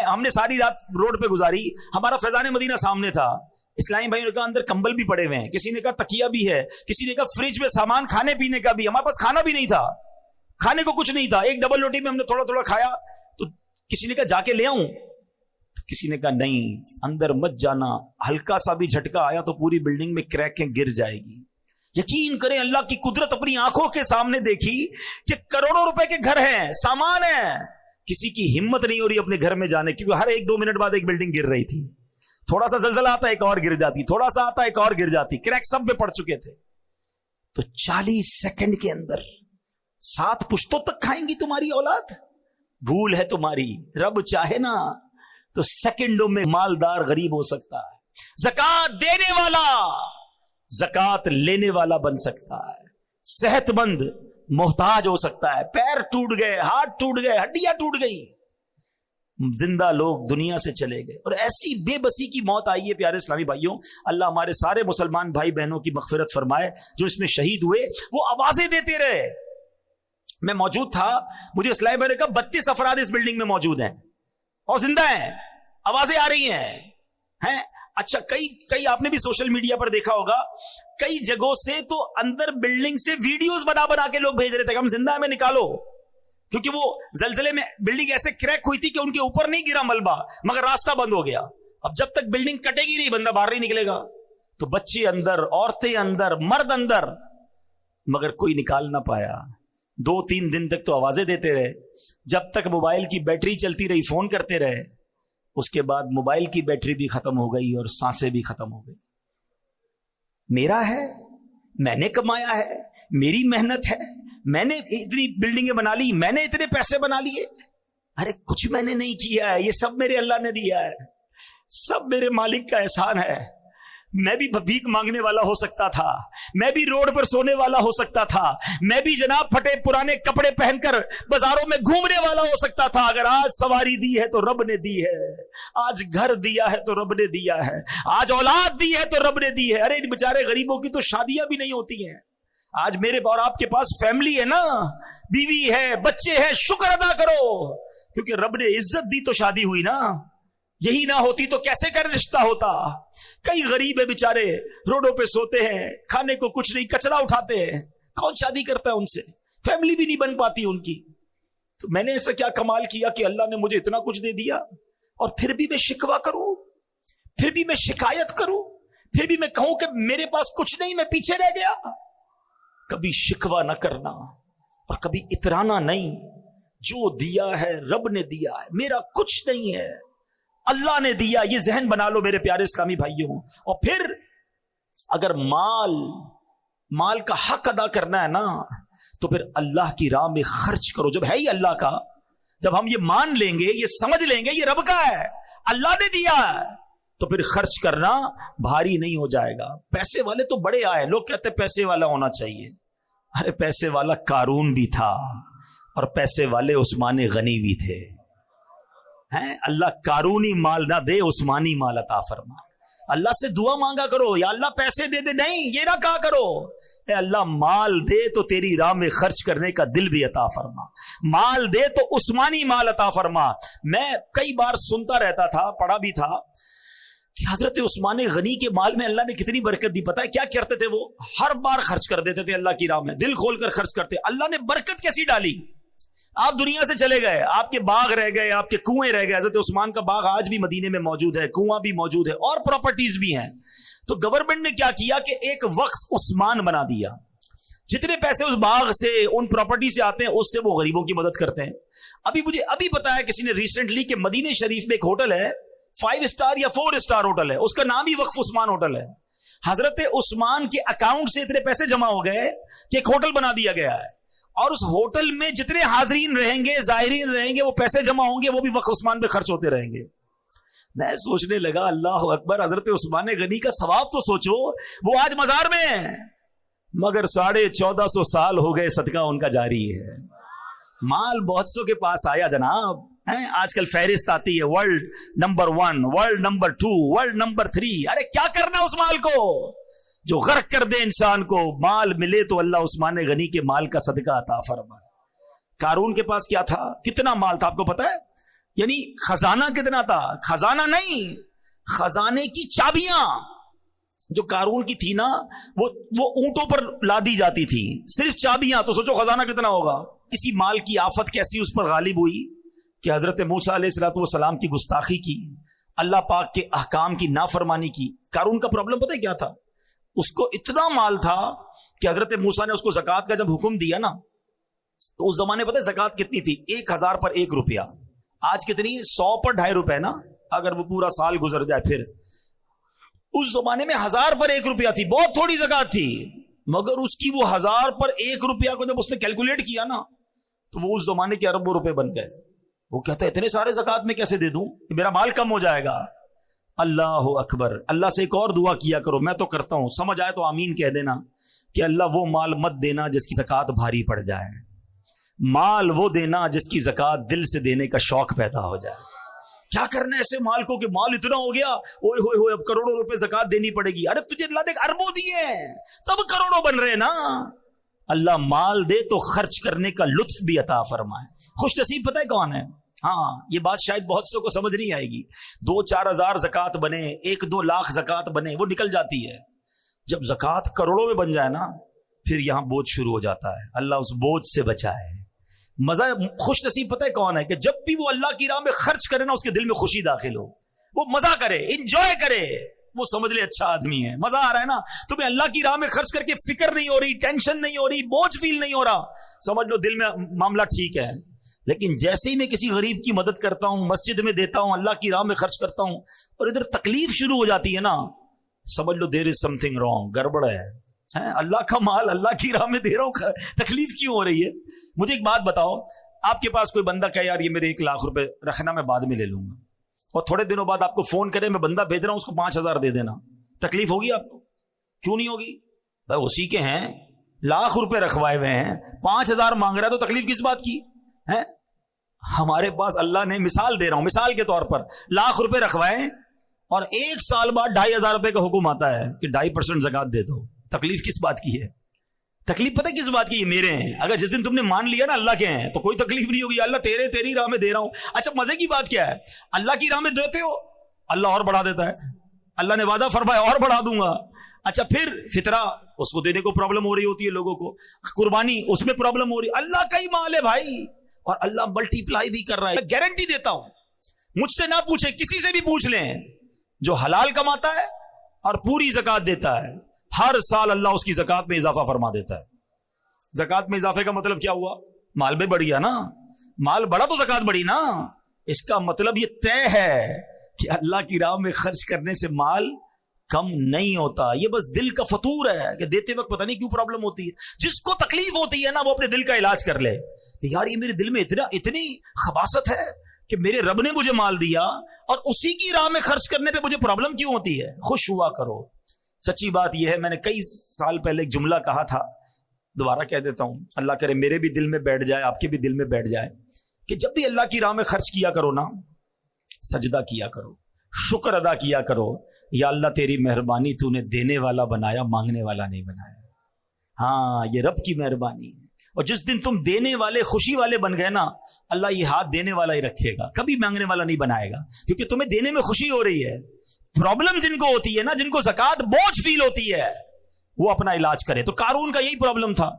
ہم نے ساری رات روڈ پہ گزاری. ہمارا فیضان مدینہ سامنے تھا. اسلامی بھائیوں نے کہا اندر کمبل بھی پڑے ہوئے ہیں, کسی نے کہا تکیہ بھی ہے, کسی نے کہا فریج میں سامان کھانے پینے کا بھی. ہمارے پاس کھانا بھی نہیں تھا, کھانے کو کچھ نہیں تھا. ایک ڈبل روٹی میں ہم نے تھوڑا تھوڑا کھایا. تو کسی نے کہا جا کے لے آؤں, کسی نے کہا نہیں اندر مت جانا, ہلکا سا بھی جھٹکا آیا تو پوری بلڈنگ میں کریکیں گر جائے گی. یقین کریں اللہ کی قدرت اپنی آنکھوں کے سامنے دیکھی کہ کروڑوں روپے کے گھر ہیں, سامان ہے. کسی کی ہمت نہیں ہو رہی اپنے گھر میں جانے کی, کیونکہ ہر 1-2 منٹ بعد ایک بلڈنگ گر رہی تھی. تھوڑا سا زلزلہ آتا ایک اور گر جاتی, تھوڑا سا آتا ایک اور گر جاتی, کریک سب میں پڑ چکے تھے. تو 40 سیکنڈ کے اندر 7 پشتوں تک کھائیں گی تمہاری اولاد. بھول ہے تمہاری. رب چاہے نا تو سیکنڈوں میں مالدار غریب ہو سکتا ہے. زکات دینے والا زکات لینے والا بن سکتا ہے. صحت مند محتاج ہو سکتا ہے. پیر ٹوٹ گئے, ہاتھ ٹوٹ گئے, ہڈیاں ٹوٹ گئی, زندہ لوگ دنیا سے چلے گئے, اور ایسی بے بسی کی موت آئی ہے. پیارے اسلامی بھائیوں, اللہ ہمارے سارے مسلمان بھائی بہنوں کی مغفرت فرمائے جو اس میں شہید ہوئے. وہ آوازیں دیتے رہے. میں موجود تھا, مجھے اسلامی بھائی نے کہا 32 افراد اس بلڈنگ میں موجود ہیں اور زندہ ہیں, آوازیں آ رہی ہیں. اچھا کئی آپ نے بھی سوشل میڈیا پر دیکھا ہوگا, کئی جگہوں سے تو اندر بلڈنگ سے ویڈیوز بنا کے لوگ بھیج رہے تھے کہ ہم زندہ ہیں, ہمیں نکالو. کیونکہ وہ زلزلے میں بلڈنگ ایسے کریک ہوئی تھی کہ ان کے اوپر نہیں گرا ملبہ, مگر راستہ بند ہو گیا. اب جب تک بلڈنگ کٹے گی نہیں بندہ باہر نہیں نکلے گا. تو بچے اندر, عورتیں اندر, مرد اندر, مگر کوئی نکال نہ پایا. 2-3 دن تک تو آوازیں دیتے رہے, جب تک موبائل کی بیٹری چلتی رہی فون کرتے رہے. اس کے بعد موبائل کی بیٹری بھی ختم ہو گئی اور سانسیں بھی ختم ہو گئی. میرا ہے, میں نے کمایا ہے, میری محنت ہے, میں نے اتنی بلڈنگیں بنا لی, میں نے اتنے پیسے بنا لیے. ارے کچھ میں نے نہیں کیا ہے, یہ سب میرے اللہ نے دیا ہے, سب میرے مالک کا احسان ہے. میں بھی بھیک مانگنے والا ہو سکتا تھا, میں بھی روڈ پر سونے والا ہو سکتا تھا, میں بھی جناب پھٹے پرانے کپڑے پہن کر بازاروں میں گھومنے والا ہو سکتا تھا. اگر آج سواری دی ہے تو رب نے دی ہے, آج گھر دیا ہے تو رب نے دیا ہے, آج اولاد دی ہے تو رب نے دی ہے. ارے ان بیچارے غریبوں کی تو شادیاں بھی نہیں ہوتی ہیں. آج میرے اور آپ کے پاس فیملی ہے نا, بیوی ہے, بچے ہیں, شکر ادا کرو, کیونکہ رب نے عزت دی تو شادی ہوئی نا. یہی نہ ہوتی تو کیسے کر رشتہ ہوتا. کئی غریب ہے بیچارے, روڈوں پہ سوتے ہیں, کھانے کو کچھ نہیں, کچرا اٹھاتے ہیں, کون شادی کرتا ہے ان سے؟ فیملی بھی نہیں بن پاتی ان کی. تو میں نے ایسا کیا کمال کیا کہ اللہ نے مجھے اتنا کچھ دے دیا, اور پھر بھی میں شکوہ کروں, پھر بھی میں شکایت کروں, پھر بھی میں کہوں کہ میرے پاس کچھ نہیں, میں پیچھے رہ گیا. کبھی شکوہ نہ کرنا اور کبھی اترانا نہیں. جو دیا ہے رب نے دیا ہے, میرا کچھ نہیں ہے, اللہ نے دیا. یہ ذہن بنا لو میرے پیارے اسلامی بھائیوں. اور پھر اگر مال کا حق ادا کرنا ہے نا, تو پھر اللہ کی راہ میں خرچ کرو. جب ہے ہی اللہ کا, جب ہم یہ مان لیں گے, یہ سمجھ لیں گے یہ رب کا ہے, اللہ نے دیا ہے, تو پھر خرچ کرنا بھاری نہیں ہو جائے گا. پیسے والے تو بڑے آئے, لوگ کہتے پیسے والا ہونا چاہیے. ارے پیسے والا قارون بھی تھا, اور پیسے والے عثمان غنی بھی تھے. اللہ قارونی مال نہ دے, عثمانی مال عطا فرما. اللہ سے دعا مانگا کرو, یا اللہ پیسے دے دے, نہیں یہ نہ کہا کرو, اے اللہ مال دے تو تیری راہ میں خرچ کرنے کا دل بھی عطا فرما, مال دے تو عثمانی مال عطا فرما. میں کئی بار سنتا رہتا تھا, پڑھا بھی تھا کہ حضرت عثمان غنی کے مال میں اللہ نے کتنی برکت دی. پتہ ہے کیا کرتے تھے وہ؟ ہر بار خرچ کر دیتے تھے اللہ کی راہ میں, دل کھول کر خرچ کرتے. اللہ نے برکت کیسی ڈالی. آپ دنیا سے چلے گئے, آپ کے باغ رہ گئے, آپ کے کنویں رہ گئے. حضرت عثمان کا باغ آج بھی مدینے میں موجود ہے, کنواں بھی موجود ہے, اور پراپرٹیز بھی ہیں. تو گورنمنٹ نے کیا کیا کہ ایک وقف عثمان بنا دیا. جتنے پیسے اس باغ سے, ان پراپرٹی سے آتے ہیں, اس سے وہ غریبوں کی مدد کرتے ہیں. مجھے بتایا کسی نے ریسنٹلی کہ مدینے شریف میں ایک ہوٹل ہے, 5 اسٹار یا 4 اسٹار ہوٹل ہے, اس کا نام ہی وقف عثمان ہوٹل ہے. حضرت عثمان کے اکاؤنٹ سے اتنے پیسے جمع ہو گئے کہ ایک ہوٹل بنا دیا گیا ہے, اور اس ہوٹل میں جتنے حاضرین رہیں گے, زائرین رہیں گے, وہ پیسے جمع ہوں گے, وہ بھی وقف عثمان پہ خرچ ہوتے رہیں گے. میں سوچنے لگا اللہ اکبر, حضرت عثمان غنی کا ثواب تو سوچو, وہ آج مزار میں ہیں, مگر 1450 سال ہو گئے صدقہ ان کا جاری ہے. مال بہت سو کے پاس آیا جناب. آج کل فہرست آتی ہے, world number 1, world number 2, world number 3. ارے کیا کرنا اس مال کو جو غرق کر دے انسان کو. مال ملے تو اللہ عثمان غنی کے مال کا صدقہ عطا فرمائے. قارون کے پاس کیا تھا, کتنا مال تھا آپ کو پتا ہے؟ یعنی خزانہ کتنا تھا؟ خزانہ نہیں, خزانے کی چابیاں جو قارون کی تھی نا, وہ اونٹوں پر لادی جاتی تھی, صرف چابیاں. تو سوچو خزانہ کتنا ہوگا. اسی مال کی آفت کیسی اس پر غالب ہوئی کہ حضرت موسیٰ علیہ الصلوۃ والسلام کی گستاخی کی, اللہ پاک کے احکام کی نافرمانی کی. قارون کا پرابلم پتہ ہے کیا تھا؟ اس کو اتنا مال تھا کہ حضرت موسیٰ نے اس کو زکوٰۃ کا جب حکم دیا نا, تو اس زمانے پتہ ہے زکوٰۃ کتنی تھی؟ 1000 پر 1 روپیہ. آج کتنی؟ 100 پر 2.5 روپے نا, اگر وہ پورا سال گزر جائے. پھر اس زمانے میں 1000 پر 1 روپیہ تھی, بہت تھوڑی زکوٰۃ تھی. مگر اس کی وہ 1000 پر 1 روپیہ کو جب اس نے کیلکولیٹ کیا نا, تو وہ اس زمانے کے اربوں روپے بن گئے. وہ کہتا ہے اتنے سارے زکوٰۃ میں کیسے دے دوں, میرا مال کم ہو جائے گا. اللہ اکبر. اللہ سے ایک اور دعا کیا کرو, میں تو کرتا ہوں, سمجھ آئے تو آمین کہہ دینا, کہ اللہ وہ مال مت دینا جس کی زکوٰۃ بھاری پڑ جائے, مال وہ دینا جس کی زکوٰۃ دل سے دینے کا شوق پیدا ہو جائے. کیا کرنا ایسے مال کو کہ مال اتنا ہو گیا, اوئے ہوئے ہوئے اب کروڑوں روپے زکوٰۃ دینی پڑے گی. ارے تجھے اللہ نے اربوں دیے ہیں, تب کروڑوں بن رہے نا. اللہ مال دے تو خرچ کرنے کا لطف بھی عطا فرمائے. خوش نصیب پتہ ہے کون ہے؟ ہاں, یہ بات شاید بہت سو کو سمجھ نہیں آئے گی. 2-4 ہزار زکوٰۃ بنے, 1-2 لاکھ زکوٰۃ بنے, وہ نکل جاتی ہے. جب زکوٰۃ کروڑوں میں بن جائے نا, پھر یہاں بوجھ شروع ہو جاتا ہے. اللہ اس بوجھ سے بچائے. مزہ, خوش نصیب پتہ ہے کون ہے؟ کہ جب بھی وہ اللہ کی راہ میں خرچ کرے نا, اس کے دل میں خوشی داخل ہو, وہ مزہ کرے, انجوائے کرے, وہ سمجھ لے اچھا آدمی ہے, مزہ آ رہا ہے نا. تمہیں اللہ کی راہ میں خرچ کر کے فکر نہیں ہو رہی, ٹینشن نہیں ہو رہی, بوجھ فیل نہیں ہو رہا, سمجھ لو دل میں معاملہ ٹھیک ہے. لیکن جیسے ہی میں کسی غریب کی مدد کرتا ہوں, مسجد میں دیتا ہوں, اللہ کی راہ میں خرچ کرتا ہوں, اور ادھر تکلیف شروع ہو جاتی ہے نا, سمجھ لو دیر از سم تھنگ رانگ, گڑبڑ ہے. اللہ کا مال اللہ کی راہ میں دے رہا ہوں, تکلیف کیوں ہو رہی ہے؟ مجھے ایک بات بتاؤ, آپ کے پاس کوئی بندہ کہے یار یہ میرے 1 لاکھ روپے رکھنا, میں بعد میں لے لوں گا, اور تھوڑے دنوں بعد آپ کو فون کرے میں بندہ بھیج رہا ہوں, اس کو 5000 دے دینا, تکلیف ہوگی آپ کو؟ کیوں نہیں ہوگی بھائی؟ اسی کے ہیں, لاکھ روپے رکھوائے ہوئے ہیں, 5000 مانگ رہا ہے, تو تکلیف کس بات کی ہے؟ ہمارے پاس اللہ نے, مثال دے رہا ہوں, مثال کے طور پر لاکھ روپے رکھوائے, اور 1 سال بعد 2500 روپے کا حکم آتا ہے کہ 2.5% زکوٰۃ دے دو. تکلیف کس بات کی ہے؟ تکلیف پتہ کس بات کی؟ یہ میرے ہیں. اگر جس دن تم نے مان لیا نا اللہ کے ہیں, تو کوئی تکلیف نہیں ہوگی. اللہ تیری راہ میں دے رہا ہوں. اچھا مزے کی بات کیا ہے, اللہ کی راہ میں دیتے ہو, اللہ اور بڑھا دیتا ہے. اللہ نے وعدہ فرمایا اور بڑھا دوں گا. اچھا پھر فطرہ اس کو دینے کو پرابلم ہو رہی ہوتی ہے لوگوں کو, قربانی اس میں پرابلم ہو رہی ہے. اللہ کا ہی مال ہے بھائی, اور اللہ ملٹی پلائی بھی کر رہا ہے. میں گارنٹی دیتا ہوں, مجھ سے نہ پوچھیں, کسی سے بھی پوچھ لیں, جو حلال کماتا ہے اور پوری زکات دیتا ہے, ہر سال اللہ اس کی زکات میں اضافہ فرما دیتا ہے. زکات میں اضافے کا مطلب کیا ہوا؟ مال میں بڑھ گیا نا, مال بڑھا تو زکات بڑھی نا. اس کا مطلب یہ طے ہے کہ اللہ کی راہ میں خرچ کرنے سے مال کم نہیں ہوتا. یہ بس دل کا فطور ہے کہ دیتے وقت پتہ نہیں کیوں پرابلم ہوتی ہے. جس کو تکلیف ہوتی ہے نا وہ اپنے دل کا علاج کر لے کہ یار یہ میرے دل میں اتنی خباثت ہے کہ میرے رب نے مجھے مال دیا اور اسی کی راہ میں خرچ کرنے پہ مجھے پرابلم کیوں ہوتی ہے. خوش ہوا کرو. سچی بات یہ ہے, میں نے کئی سال پہلے ایک جملہ کہا تھا, دوبارہ کہہ دیتا ہوں, اللہ کرے میرے بھی دل میں بیٹھ جائے, آپ کے بھی دل میں بیٹھ جائے, کہ جب بھی اللہ کی راہ میں خرچ کیا کرو نا, سجدہ کیا کرو, شکر ادا کیا کرو, یا اللہ تیری مہربانی, تو نے دینے والا بنایا, مانگنے والا نہیں بنایا. ہاں یہ رب کی مہربانی ہے. اور جس دن تم دینے والے خوشی والے بن گئے نا, اللہ یہ ہاتھ دینے والا ہی رکھے گا, کبھی مانگنے والا نہیں بنائے گا, کیونکہ تمہیں دینے میں خوشی ہو رہی ہے. پرابلم جن کو ہوتی ہے نا, جن کو زکات بوجھ فیل ہوتی ہے, وہ اپنا علاج کرے. تو قارون کا یہی پرابلم تھا.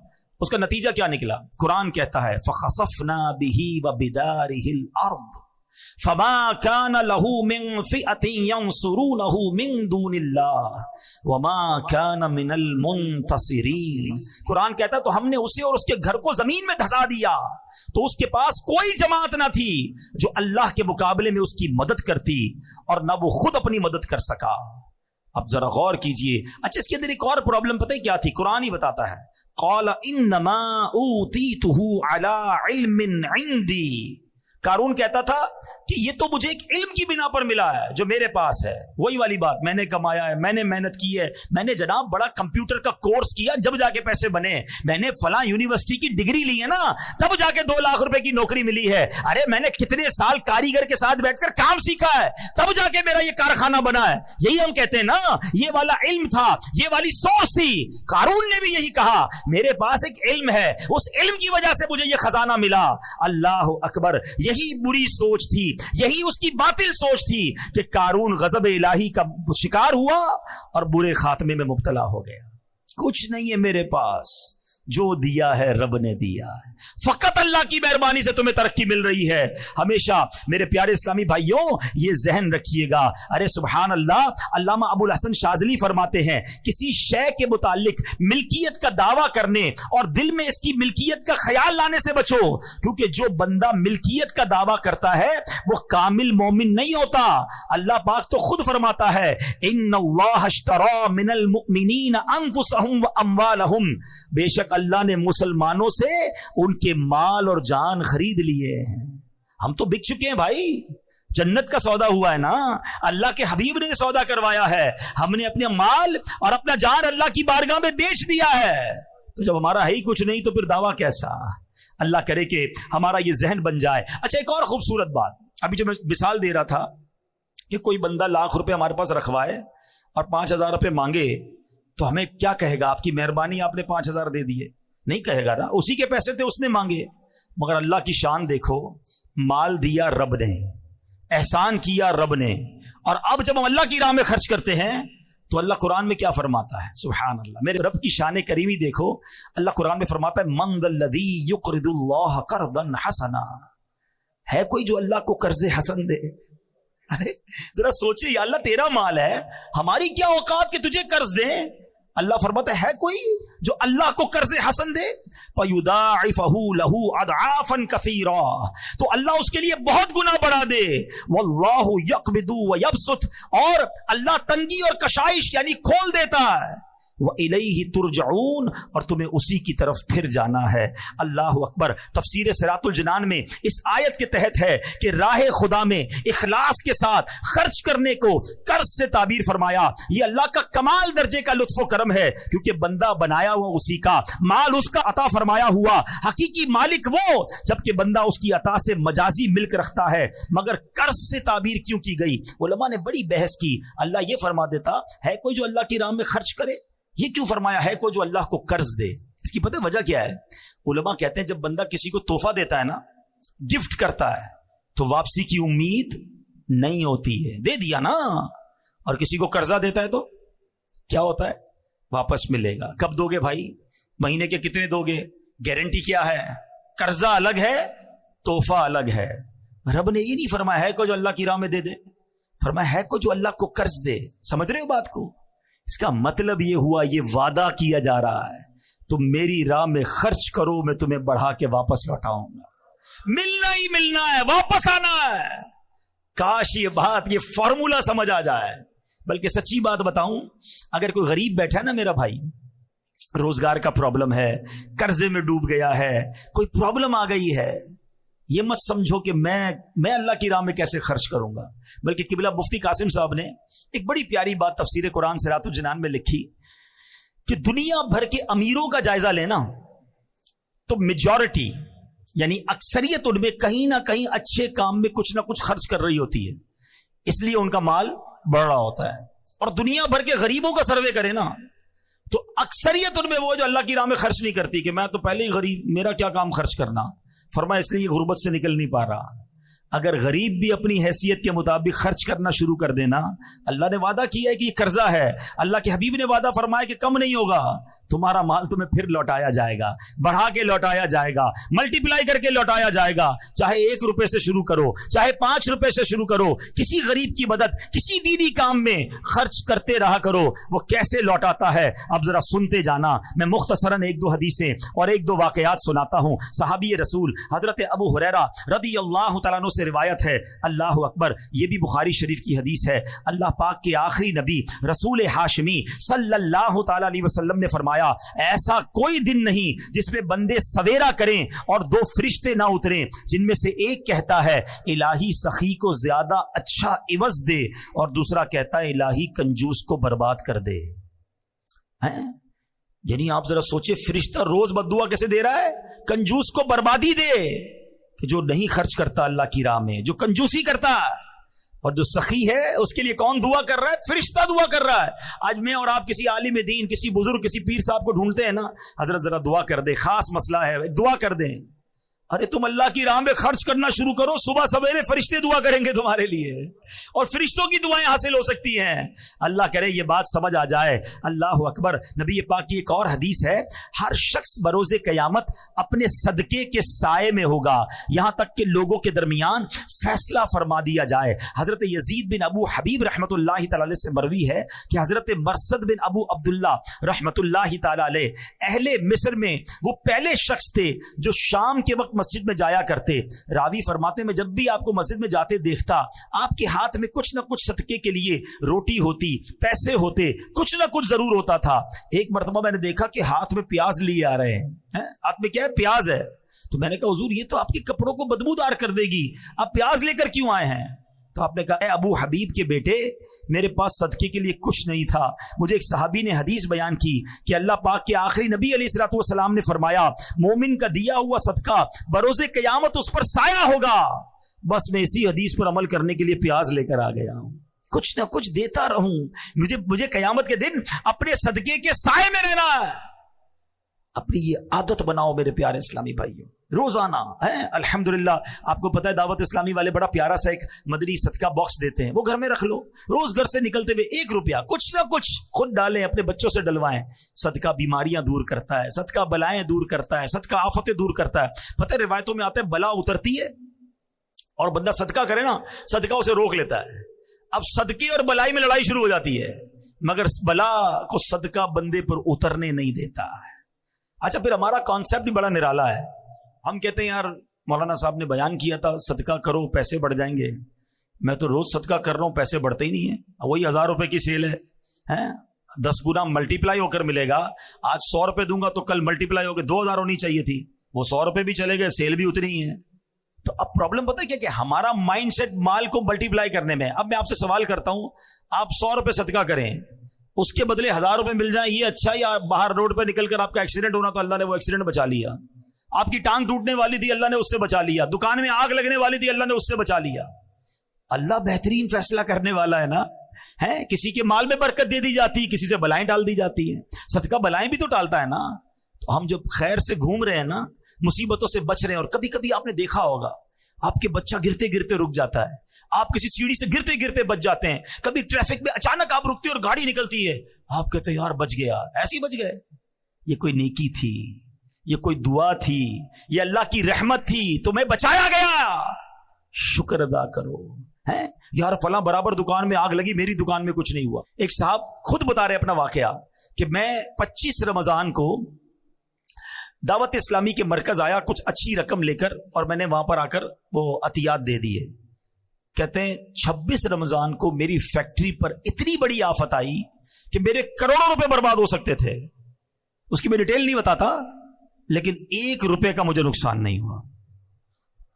اس کا نتیجہ کیا نکلا؟ قرآن کہتا ہے فَخَسَفْنَا بِهِ وَبِدَارِهِ الْأَرْضِ فما كان له من فئة ينصرونه من دون الله وما كان من المنتصرين. قرآن کہتا ہے تو ہم نے اسے اور اس کے گھر کو زمین میں دھسا دیا, تو اس کے پاس کوئی جماعت نہ تھی جو اللہ کے مقابلے میں اس کی مدد کرتی, اور نہ وہ خود اپنی مدد کر سکا. اب ذرا غور کیجئے. اچھا اس کے اندر ایک اور پرابلم پتہ ہے کیا تھی؟ قرآن ہی بتاتا ہے, قال انما اوتیته على علم عندي. قارون کہتا تھا کہ یہ تو مجھے ایک علم کی بنا پر ملا ہے جو میرے پاس ہے. وہی والی بات, میں نے کمایا ہے, میں نے محنت کی ہے, میں نے جناب بڑا کمپیوٹر کا کورس کیا جب جا کے پیسے بنے, میں نے فلاں یونیورسٹی کی ڈگری لی ہے نا تب جا کے 2 لاکھ روپے کی نوکری ملی ہے. ارے میں نے کتنے سال کاریگر کے ساتھ بیٹھ کر کام سیکھا ہے تب جا کے میرا یہ کارخانہ بنا ہے. یہی ہم کہتے ہیں نا, یہ والا علم تھا, یہ والی سورس تھی. قارون نے بھی یہی کہا, میرے پاس ایک علم ہے, اس علم کی وجہ سے مجھے یہ خزانہ ملا. اللہ اکبر. یہی بری سوچ تھی, یہی اس کی باطل سوچ تھی کہ قارون غضب الہی کا شکار ہوا اور برے خاتمے میں مبتلا ہو گیا. کچھ نہیں ہے میرے پاس, جو دیا ہے رب نے دیا ہے. فقط اللہ کی مہربانی سے تمہیں ترقی مل رہی ہے. ہمیشہ میرے پیارے اسلامی بھائیوں یہ ذہن رکھیے گا. ارے سبحان اللہ, علامہ ابو الحسن شاذلی فرماتے ہیں کسی شے کے متعلق ملکیت کا دعویٰ کرنے اور دل میں اس کی ملکیت کا خیال لانے سے بچو, کیونکہ جو بندہ ملکیت کا دعویٰ کرتا ہے وہ کامل مومن نہیں ہوتا. اللہ پاک تو خود فرماتا ہے ان اللہ اشتری من المؤمنین انفسهم واموالهم, بے شک اللہ نے مسلمانوں سے ان کے مال اور جان خرید لیے ہیں. ہم تو بک چکے ہیں بھائی, جنت کا سودا ہوا ہے نا, اللہ کے حبیب نے سودا کروایا ہے. ہم نے اپنے مال اور اپنا جان اللہ کی بارگاہ میں بیچ دیا ہے. تو جب ہمارا ہے ہی کچھ نہیں تو پھر دعویٰ کیسا؟ اللہ کرے کہ ہمارا یہ ذہن بن جائے. اچھا ایک اور خوبصورت بات, ابھی جو میں مثال دے رہا تھا کہ کوئی بندہ 1 لاکھ روپے ہمارے پاس رکھوائے اور 5,000 روپے مانگے تو ہمیں کیا کہے گا؟ آپ کی مہربانی, آپ نے 5,000 دے دیے. نہیں کہے گا نا, اسی کے پیسے تھے, اس نے مانگے. مگر اللہ کی شان دیکھو, مال دیا رب نے, احسان کیا رب نے, اور اب جب ہم اللہ کی راہ میں خرچ کرتے ہیں تو اللہ قرآن میں کیا فرماتا ہے؟ سبحان اللہ, میرے رب کی شان کریمی دیکھو. اللہ قرآن میں فرماتا ہے من ذا الذی یقرض اللہ قرضا حسنا. ہے کوئی جو اللہ کو قرض حسن دے؟ ارے ذرا سوچے, یا اللہ تیرا مال ہے, ہماری کیا اوقات کہ تجھے قرض دیں؟ اللہ فرماتا ہے کوئی جو اللہ کو قرض حسن دے؟ فَيُضَاعِفَهُ لَهُ أَضْعَافًا كَثِيرًا, تو اللہ اس کے لیے بہت گنا بڑھا دے. وَاللَّهُ يَقْبِضُ وَيَبْسُطُ, اور اللہ تنگی اور کشائش یعنی کھول دیتا ہے. وَإِلَيْهِ تُرْجَعُونَ, اور تمہیں اسی کی طرف پھر جانا ہے. اللہ اکبر. تفسیر صراط الجنان میں اس آیت کے تحت ہے کہ راہ خدا میں اخلاص کے ساتھ خرچ کرنے کو قرض سے تعبیر فرمایا. یہ اللہ کا کمال درجے کا لطف و کرم ہے, کیونکہ بندہ بنایا ہوا اسی کا, مال اس کا عطا فرمایا ہوا, حقیقی مالک وہ, جبکہ بندہ اس کی عطا سے مجازی ملک رکھتا ہے. مگر قرض سے تعبیر کیوں کی گئی؟ علماء نے بڑی بحث کی. اللہ یہ فرما دیتا ہے کوئی جو اللہ کی راہ میں خرچ کرے, یہ کیوں فرمایا ہے کوئی جو اللہ کو قرض دے؟ اس کی پتہ وجہ کیا ہے؟ علماء کہتے ہیں جب بندہ کسی کو تحفہ دیتا ہے نا, گفٹ کرتا ہے, تو واپسی کی امید نہیں ہوتی ہے. دے دیا نا. اور کسی کو قرضہ دیتا ہے تو کیا ہوتا ہے؟ واپس ملے گا. کب دو گے بھائی؟ مہینے کے کتنے دو گے؟ گارنٹی کیا ہے؟ قرضہ الگ ہے، تحفہ الگ ہے. رب نے یہ نہیں فرمایا ہے کو جو اللہ کی راہ میں دے دے، فرمایا ہے کو جو اللہ کو قرض دے. سمجھ رہے ہو بات کو؟ اس کا مطلب یہ ہوا، یہ وعدہ کیا جا رہا ہے تم میری راہ میں خرچ کرو، میں تمہیں بڑھا کے واپس لوٹاؤں گا. ملنا ہی ملنا ہے، واپس آنا ہے. کاش یہ بات، یہ فارمولا سمجھ آ جائے. بلکہ سچی بات بتاؤں، اگر کوئی غریب بیٹھا ہے نا میرا بھائی، روزگار کا پرابلم ہے، قرضے میں ڈوب گیا ہے، کوئی پرابلم آ گئی ہے، یہ مت سمجھو کہ میں اللہ کی راہ میں کیسے خرچ کروں گا. بلکہ قبلہ مفتی قاسم صاحب نے ایک بڑی پیاری بات تفسیر قرآن صراط الجنان میں لکھی کہ دنیا بھر کے امیروں کا جائزہ لینا تو میجورٹی یعنی اکثریت ان میں کہیں نہ کہیں اچھے کام میں کچھ نہ کچھ خرچ کر رہی ہوتی ہے، اس لیے ان کا مال بڑھ رہا ہوتا ہے. اور دنیا بھر کے غریبوں کا سروے کرے نا تو اکثریت ان میں وہ جو اللہ کی راہ میں خرچ نہیں کرتی کہ میں تو پہلے ہی غریب، میرا کیا کام خرچ کرنا. فرمایا اس لیے غربت سے نکل نہیں پا رہا. اگر غریب بھی اپنی حیثیت کے مطابق خرچ کرنا شروع کر دینا، اللہ نے وعدہ کیا ہے کہ یہ قرضہ ہے، اللہ کے حبیب نے وعدہ فرمایا کہ کم نہیں ہوگا، تمہارا مال تمہیں پھر لوٹایا جائے گا، بڑھا کے لوٹایا جائے گا، ملٹیپلائی کر کے لوٹایا جائے گا. چاہے 1 روپے سے شروع کرو، چاہے 5 روپے سے شروع کرو، کسی غریب کی مدد، کسی دینی کام میں خرچ کرتے رہا کرو. وہ کیسے لوٹاتا ہے اب ذرا سنتے جانا. میں مختصراً 1-2 حدیثیں اور 1-2 واقعات سناتا ہوں. صحابی رسول حضرت ابو ہریرہ رضی اللہ تعالیٰ عنہ سے روایت ہے. اللہ اکبر، یہ بھی بخاری شریف کی حدیث ہے. اللہ پاک کے آخری نبی رسول ہاشمی صلی اللہ تعالیٰ علیہ وسلم نے فرمایا، ایسا کوئی دن نہیں جس میں بندے سویرا کریں اور 2 فرشتے نہ اتریں جن میں سے ایک کہتا ہے الہی سخی کو زیادہ اچھا عوض دے، اور دوسرا کہتا ہے الہی کنجوس کو برباد کر دے. یعنی آپ ذرا سوچیں، فرشتہ روز بد دعا کیسے دے رہا ہے؟ کنجوس کو بربادی دے، کہ جو نہیں خرچ کرتا اللہ کی راہ میں، جو کنجوسی کرتا ہے. اور جو سخی ہے اس کے لیے کون دعا کر رہا ہے؟ فرشتہ دعا کر رہا ہے. آج میں اور آپ کسی عالم دین، کسی بزرگ، کسی پیر صاحب کو ڈھونڈتے ہیں نا، حضرت ذرا دعا کر دے، خاص مسئلہ ہے، دعا کر دیں. ارے تم اللہ کی راہ میں خرچ کرنا شروع کرو، صبح سویرے فرشتے دعا کریں گے تمہارے لیے، اور فرشتوں کی دعائیں حاصل ہو سکتی ہیں. اللہ کرے یہ بات سمجھ آ جائے. اللہ اکبر. نبی پاک کی ایک اور حدیث ہے، ہر شخص بروز قیامت اپنے صدقے کے سائے میں ہوگا یہاں تک کہ لوگوں کے درمیان فیصلہ فرما دیا جائے. حضرت یزید بن ابو حبیب رحمت اللہ تعالی علیہ سے مروی ہے کہ حضرت مرثد بن ابو عبداللہ رحمت اللہ تعالی علیہ اہل مصر میں وہ پہلے شخص تھے جو شام کے وقت مسجد میں جایا کرتے. راوی فرماتے میں جب بھی آپ کو مسجد میں جاتے دیکھتا، آپ کے ہاتھ میں کچھ نہ کچھ صدقے کے لیے روٹی ہوتی، پیسے ہوتے، کچھ نہ کچھ ضرور ہوتا تھا. ایک مرتبہ میں نے دیکھا کہ ہاتھ میں پیاز لیے آ رہے ہیں. ہاتھ میں کیا ہے؟ پیاز ہے. تو میں نے کہا حضور یہ تو آپ کے کپڑوں کو بدبودار کر دے گی، آپ پیاز لے کر کیوں آئے ہیں؟ تو آپ نے کہا اے ابو حبیب کے بیٹے، میرے پاس صدقے کے لیے کچھ نہیں تھا. مجھے ایک صحابی نے حدیث بیان کی کہ اللہ پاک کے آخری نبی علیہ الصلوۃ والسلام نے فرمایا مومن کا دیا ہوا صدقہ بروز قیامت اس پر سایہ ہوگا. بس میں اسی حدیث پر عمل کرنے کے لیے پیاز لے کر آ گیا ہوں. کچھ نہ کچھ دیتا رہوں، مجھے قیامت کے دن اپنے صدقے کے سائے میں رہنا ہے. اپنی یہ عادت بناؤ میرے پیارے اسلامی بھائیوں، روزانہ ہے. الحمدللہ آپ کو پتہ ہے دعوت اسلامی والے بڑا پیارا سا ایک مدنی صدقہ باکس دیتے ہیں، وہ گھر میں رکھ لو. روز گھر سے نکلتے ہوئے 1 روپیہ کچھ نہ کچھ خود ڈالیں، اپنے بچوں سے ڈلوائیں. صدقہ بیماریاں دور کرتا ہے، صدقہ بلائیں دور کرتا ہے، صدقہ آفتیں دور کرتا ہے. پتہ ہے روایتوں میں آتا ہے بلا اترتی ہے اور بندہ صدقہ کرے نا، صدقہ اسے روک لیتا ہے. اب صدقے اور بلائی میں لڑائی شروع ہو جاتی ہے، مگر بلا کو صدقہ بندے پر اترنے نہیں دیتا ہے. اچھا پھر ہمارا کانسیپٹ بھی بڑا نرالا ہے. ہم کہتے ہیں یار مولانا صاحب نے بیان کیا تھا صدقہ کرو پیسے بڑھ جائیں گے. میں تو روز صدقہ کر رہا ہوں، پیسے بڑھتے ہی نہیں ہیں. وہی 1000 روپے کی سیل ہے، 10 گنا ملٹیپلائی ہو کر ملے گا. آج 100 روپے دوں گا تو کل ملٹیپلائی ہو کے 2000 ہونی چاہیے تھی، وہ 100 روپے بھی چلے گئے، سیل بھی اتنی ہی ہے. تو اب پرابلم پتہ ہے کیا کہ ہمارا مائنڈ سیٹ مال کو ملٹیپلائی کرنے میں. اب میں آپ سے سوال کرتا ہوں، آپ 100 روپے صدقہ کریں، اس کے بدلے 1000 روپے مل جائیں، یہ اچھا؟ یا باہر روڈ پہ نکل کر آپ کا ایکسیڈنٹ ہونا تو اللہ نے وہ ایکسیڈنٹ بچا لیا، آپ کی ٹانگ ٹوٹنے والی تھی اللہ نے اس سے بچا لیا، دکان میں آگ لگنے والی تھی اللہ نے اس سے بچا لیا. اللہ بہترین فیصلہ کرنے والا ہے نا. کسی کے مال میں برکت دے دی جاتی، کسی سے بلائیں ڈال دی جاتی ہیں. صدقہ بلائیں بھی تو ٹالتا ہے نا. تو ہم جب خیر سے گھوم رہے ہیں نا، مصیبتوں سے بچ رہے ہیں. اور کبھی کبھی آپ نے دیکھا ہوگا آپ کے بچہ گرتے گرتے رک جاتا ہے، آپ کسی سیڑھی سے گرتے گرتے بچ جاتے ہیں. کبھی ٹریفک میں اچانک آپ رکتے اور گاڑی نکلتی ہے, آپ کہتے ہیں یار بچ گیا, ایسے ہی بچ گئے. یہ کوئی نیکی تھی, یہ کوئی دعا تھی, یہ اللہ کی رحمت تھی, تمہیں بچایا گیا, شکر ادا کرو. ہیں یار فلاں برابر دکان میں آگ لگی, میری دکان میں کچھ نہیں ہوا. ایک صاحب خود بتا رہے اپنا واقعہ کہ میں 25 رمضان کو دعوت اسلامی کے مرکز آیا کچھ اچھی رقم لے کر, اور میں نے وہاں پر آ کر وہ عطیات دے دیے. کہتے ہیں 26 رمضان کو میری فیکٹری پر اتنی بڑی آفت آئی کہ میرے کروڑوں روپے برباد ہو سکتے تھے. اس کی میں ڈیٹیل نہیں بتاتا, لیکن 1 روپے کا مجھے نقصان نہیں ہوا.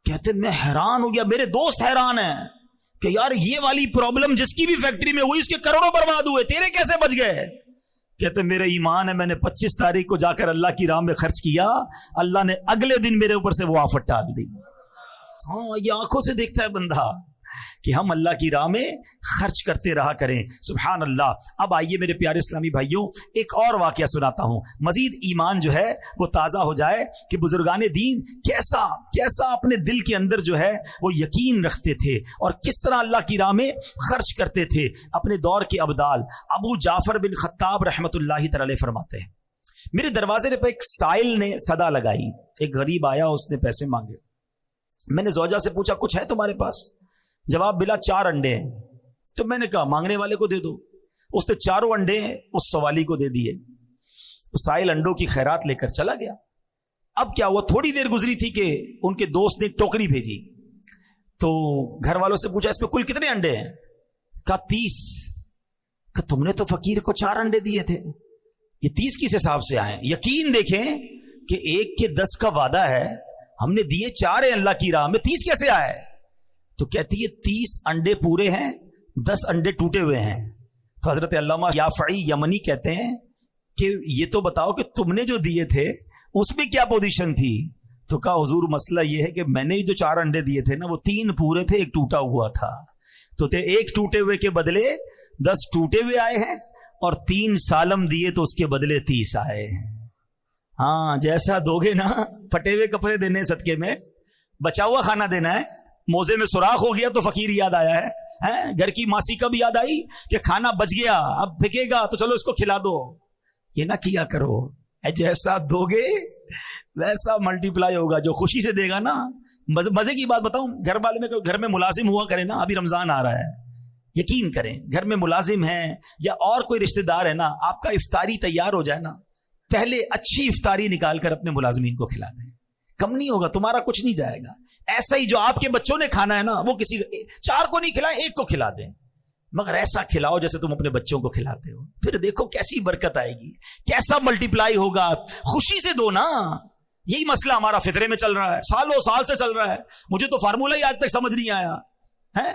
کہتے میں حیران ہو گیا, میرے دوست حیران ہیں کہ یار یہ والی پرابلم جس کی بھی فیکٹری میں ہوئی اس کے کروڑوں برباد ہوئے, تیرے کیسے بچ گئے؟ کہتے میرا ایمان ہے, میں نے 25 تاریخ کو جا کر اللہ کی راہ میں خرچ کیا, اللہ نے اگلے دن میرے اوپر سے وہ آفت ڈال دی. ہاں یہ آنکھوں سے دیکھتا ہے بندہ کہ ہم اللہ کی راہ میں خرچ کرتے رہا کریں. سبحان اللہ. اب آئیے میرے پیارے اسلامی بھائیوں, ایک اور واقعہ سناتا ہوں, مزید ایمان جو ہے وہ تازہ ہو جائے کہ بزرگان دین کیسا اپنے دل کے اندر جو ہے وہ یقین رکھتے تھے اور کس طرح اللہ کی راہ میں خرچ کرتے تھے. اپنے دور کے ابدال ابو جعفر بن خطاب رحمت اللہ تعالی فرماتے ہیں, میرے دروازے پہ ایک سائل نے صدا لگائی. ایک غریب آیا, اس نے پیسے مانگے. میں نے زوجہ سے پوچھا کچھ ہے تمہارے پاس؟ جواب ملا 4 انڈے ہیں. تو میں نے کہا مانگنے والے کو دے دو. اس نے 4 انڈے اس سوالی کو دے دیے. سائل انڈوں کی خیرات لے کر چلا گیا. اب کیا ہوا, تھوڑی دیر گزری تھی کہ ان کے دوست نے ایک ٹوکری بھیجی. تو گھر والوں سے پوچھا اس پہ کل کتنے انڈے ہیں؟ کہا 30. کہ تم نے تو فقیر کو 4 انڈے دیے تھے, یہ 30 کس حساب سے آئے؟ یقین دیکھیں کہ 1 کے 10 کا وعدہ ہے, ہم نے دیے 4 ہیں اللہ کی راہ میں, 30 کیسے آئے؟ تو کہتی ہے 30 انڈے پورے ہیں, 10 انڈے ٹوٹے ہوئے ہیں. تو حضرت علامہ یافعی یمنی کہتے ہیں کہ یہ تو بتاؤ کہ تم نے جو دیے تھے اس میں کیا پوزیشن تھی؟ تو کہا حضور مسئلہ یہ ہے کہ میں نے جو 4 انڈے دیے تھے نا وہ 3 پورے تھے, 1 ٹوٹا ہوا تھا. تو 1 ٹوٹے ہوئے کے بدلے 10 ٹوٹے ہوئے آئے ہیں, اور 3 سالم دیے تو اس کے بدلے 30 آئے ہیں. ہاں جیسا دو گے نا, پھٹے ہوئے کپڑے دینے صدقے میں, بچا ہوا کھانا دینا ہے. موزے میں سوراخ ہو گیا تو فقیر یاد آیا ہے, گھر کی ماسی کب یاد آئی کہ کھانا بچ گیا, اب پھکے گا تو چلو اس کو کھلا دو. یہ نہ کیا کرو, جیسا دو گے ویسا ملٹی پلائی ہوگا. جو خوشی سے دے گا نا, مزے کی بات بتاؤں, گھر میں ملازم ہوا کرے نا, ابھی رمضان آ رہا ہے, یقین کریں گھر میں ملازم ہیں یا اور کوئی رشتہ دار ہے نا, آپ کا افطاری تیار ہو جائے نا, پہلے اچھی افطاری نکال کر اپنے ملازمین کو کھلا دیں. کم نہیں ہوگا, تمہارا کچھ نہیں جائے گا. ایسا ہی جو آپ کے بچوں نے کھانا ہے نا, وہ کسی 4 کو نہیں کھلائیں, 1 کو کھلا دیں, مگر ایسا کھلاؤ جیسے تم اپنے بچوں کو کھلاتے ہو. پھر دیکھو کیسی برکت آئے گی, کیسا ملٹی پلائی ہوگا. خوشی سے دو نا. یہی مسئلہ ہمارا فطرے میں چل رہا ہے, سالوں سال سے چل رہا ہے. مجھے تو فارمولہ ہی آج تک سمجھ نہیں آیا ہے.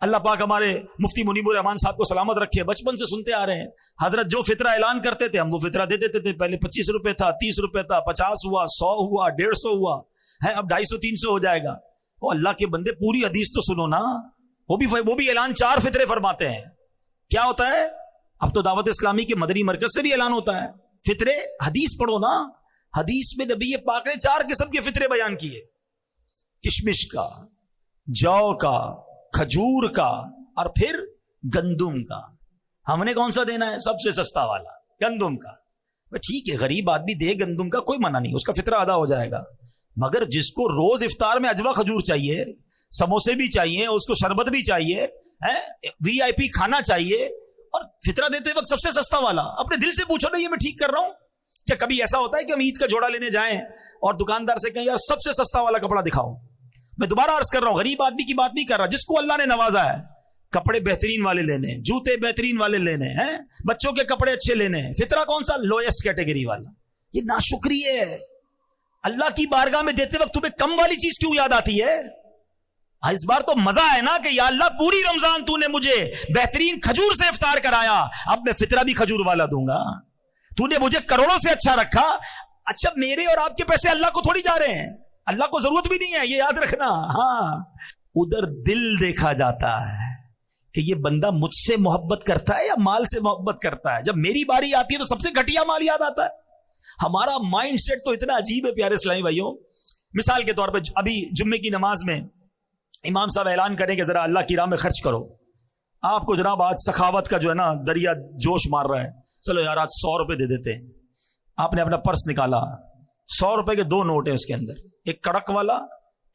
اللہ پاک ہمارے مفتی منیب الرحمان صاحب کو سلامت رکھے, بچپن سے سنتے آ رہے ہیں حضرت جو فطرہ اعلان کرتے تھے ہم وہ فطرہ دے دیتے تھے. پہلے 25 روپے تھا, 30 روپے تھا, 50 ہوا, 100 ہوا, 150 ہوا ہے, اب 250 300 ہو جائے گا. وہ اللہ کے بندے پوری حدیث تو سنو نا, وہ بھی اعلان 4 فطرے فرماتے ہیں. کیا ہوتا ہے, اب تو دعوت اسلامی کے مدنی مرکز سے بھی اعلان ہوتا ہے فطرے. حدیث پڑھو نا, حدیث میں نبی پاک نے 4 قسم کے فطرے بیان کیے, کشمش کا, جو کا, کھجور کا, اور پھر گندم کا. ہم نے کون سا دینا ہے؟ سب سے سستا والا, گندم کا. ٹھیک ہے غریب آدمی دے گندم کا, کوئی منع نہیں, اس کا فطرہ ادا ہو جائے گا. مگر جس کو روز افطار میں اجوا کھجور چاہیے, سموسے بھی چاہیے, اس کو شربت بھی چاہیے, VIP کھانا چاہیے, اور فطرہ دیتے وقت سب سے سستا والا, اپنے دل سے پوچھو نا یہ میں ٹھیک کر رہا ہوں کیا؟ کبھی ایسا ہوتا ہے کہ ہم عید کا جوڑا لینے جائیں اور دکاندار سے کہیں یار سب سے سستا والا کپڑا دکھاؤ؟ میں دوبارہ عرض کر رہا ہوں, غریب آدمی کی بات نہیں کر رہا, جس کو اللہ نے نوازا ہے, کپڑے بہترین والے لینے, جوتے بہترین والے لینے ہیں, بچوں کے کپڑے اچھے لینے ہیں. فطرہ کون سا؟ لوئسٹ کیٹیگری والا. یہ ناشکری ہے. اللہ کی بارگاہ میں دیتے وقت تمہیں کم والی چیز کیوں یاد آتی ہے؟ اس بار تو مزہ ہے نا کہ یا اللہ پوری رمضان تو نے مجھے بہترین کھجور سے افطار کرایا, اب میں فطرہ بھی کھجور والا دوں گا. تو نے مجھے کروڑوں سے اچھا رکھا. اچھا میرے اور آپ کے پیسے اللہ کو تھوڑی جا رہے ہیں, اللہ کو ضرورت بھی نہیں ہے, یہ یاد رکھنا. ہاں ادھر دل دیکھا جاتا ہے کہ یہ بندہ مجھ سے محبت کرتا ہے یا مال سے محبت کرتا ہے. جب میری باری آتی ہے تو سب سے گھٹیا مال یاد آتا ہے. ہمارا مائنڈ سیٹ تو اتنا عجیب ہے پیارے اسلامی بھائیوں. مثال کے طور پہ ابھی جمعے کی نماز میں امام صاحب اعلان کریں کہ ذرا اللہ کی راہ میں خرچ کرو. آپ کو جناب آج سخاوت کا جو ہے نا دریا جوش مار رہا ہے, چلو یار آج 100 روپے دے دیتے ہیں. آپ نے اپنا پرس نکالا, 100 روپے کے 2 نوٹ ہیں اس کے اندر, ایک کڑک والا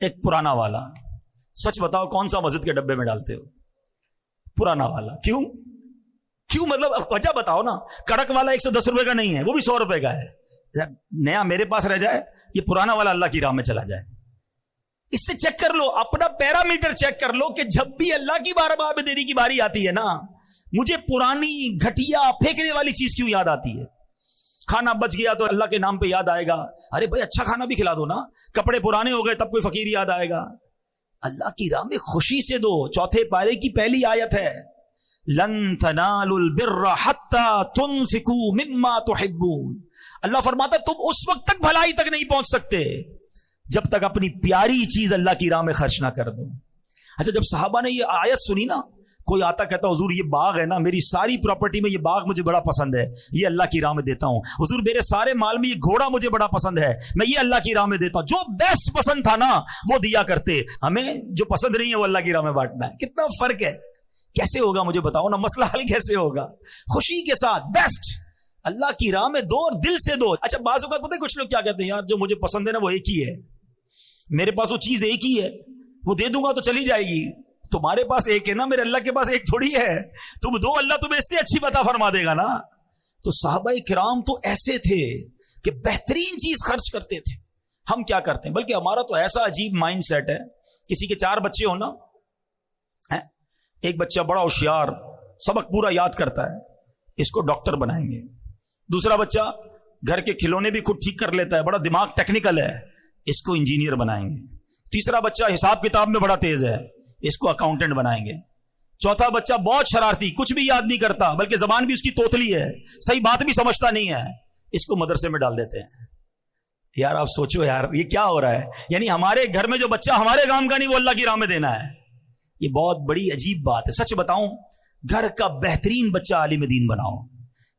ایک پرانا والا. سچ بتاؤ کون سا مسجد کے ڈبے میں ڈالتے ہو؟ پرانا والا. کیوں مطلب وجہ بتاؤ نا. کڑک والا 110 روپے کا نہیں ہے, وہ بھی 100 روپے کا ہے. نیا میرے پاس رہ جائے, یہ پرانا والا اللہ کی راہ میں چلا جائے. اس سے چیک کر لو, اپنا پیرامیٹر چیک کر لو کہ جب بھی اللہ کی بارگاہ میں دینے کی باری آتی ہے نا, مجھے پرانی گھٹیا پھینکنے والی چیز کیوں یاد آتی ہے؟ کھانا بچ گیا تو اللہ کے نام پہ یاد آئے گا, ارے بھائی اچھا کھانا بھی کھلا دو نا. کپڑے پرانے ہو گئے تب کوئی فقیر یاد آئے گا. اللہ کی راہ میں خوشی سے دو. 4 پارے کی پہلی آیت ہے, لن تنالوا البر حتى تنفقوا مما تحبون. اللہ فرماتا تم اس وقت تک بھلائی تک نہیں پہنچ سکتے جب تک اپنی پیاری چیز اللہ کی راہ میں خرچ نہ کر دو. اچھا جب صحابہ نے یہ آیت سنی نا, کوئی آتا کہتا حضور یہ باغ ہے نا, میری ساری پراپرٹی میں یہ باغ مجھے بڑا پسند ہے, یہ اللہ کی راہ میں دیتا ہوں. حضور میرے سارے مال میں یہ گھوڑا مجھے بڑا پسند ہے, میں یہ اللہ کی راہ میں دیتا ہوں. جو بیسٹ پسند تھا نا وہ دیا کرتے. ہمیں جو پسند نہیں ہے وہ اللہ کی راہ میں بانٹنا ہے. کتنا فرق ہے. کیسے ہوگا مجھے بتاؤ نا, مسئلہ حل کیسے ہوگا؟ خوشی کے ساتھ بیسٹ اللہ کی راہ میں دو اور دل سے دو. اچھا بعض اوقات پتہ ہے کچھ لوگ کیا کہتے ہیں, یار جو مجھے پسند ہے نا وہ ایک ہی ہے, میرے پاس وہ چیز ایک ہی ہے, وہ دے دوں گا تو چلی جائے گی. تمہارے پاس ایک ہے نا, میرے اللہ کے پاس ایک تھوڑی ہے. تم دو, اللہ تمہیں اس سے اچھی عطا فرما دے گا نا. تو صحابہ کرام تو ایسے تھے کہ بہترین چیز خرچ کرتے تھے. ہم کیا کرتے ہیں, بلکہ ہمارا تو ایسا عجیب مائنڈ سیٹ ہے. کسی کے 4 بچے ہو نا, ایک بچہ بڑا ہوشیار, سبق پورا یاد کرتا ہے, اس کو ڈاکٹر بنائیں گے. دوسرا بچہ گھر کے کھلونے بھی خود ٹھیک کر لیتا ہے, بڑا دماغ ٹیکنیکل ہے, اس کو انجینئر بنائیں گے. تیسرا بچہ حساب کتاب میں بڑا تیز ہے, اس کو اکاؤنٹنٹ بنائیں گے. چوتھا بچہ بہت شرارتی, کچھ بھی یاد نہیں کرتا, بلکہ زبان بھی اس کی توتلی ہے, صحیح بات بھی سمجھتا نہیں ہے, اس کو مدرسے میں ڈال دیتے ہیں. یار آپ سوچو یار یہ کیا ہو رہا ہے. یعنی ہمارے گھر میں جو بچہ ہمارے کام کا نہیں وہ اللہ کی راہ میں دینا ہے. یہ بہت بڑی عجیب بات ہے. سچ بتاؤں, گھر کا بہترین بچہ عالم دین بناؤ.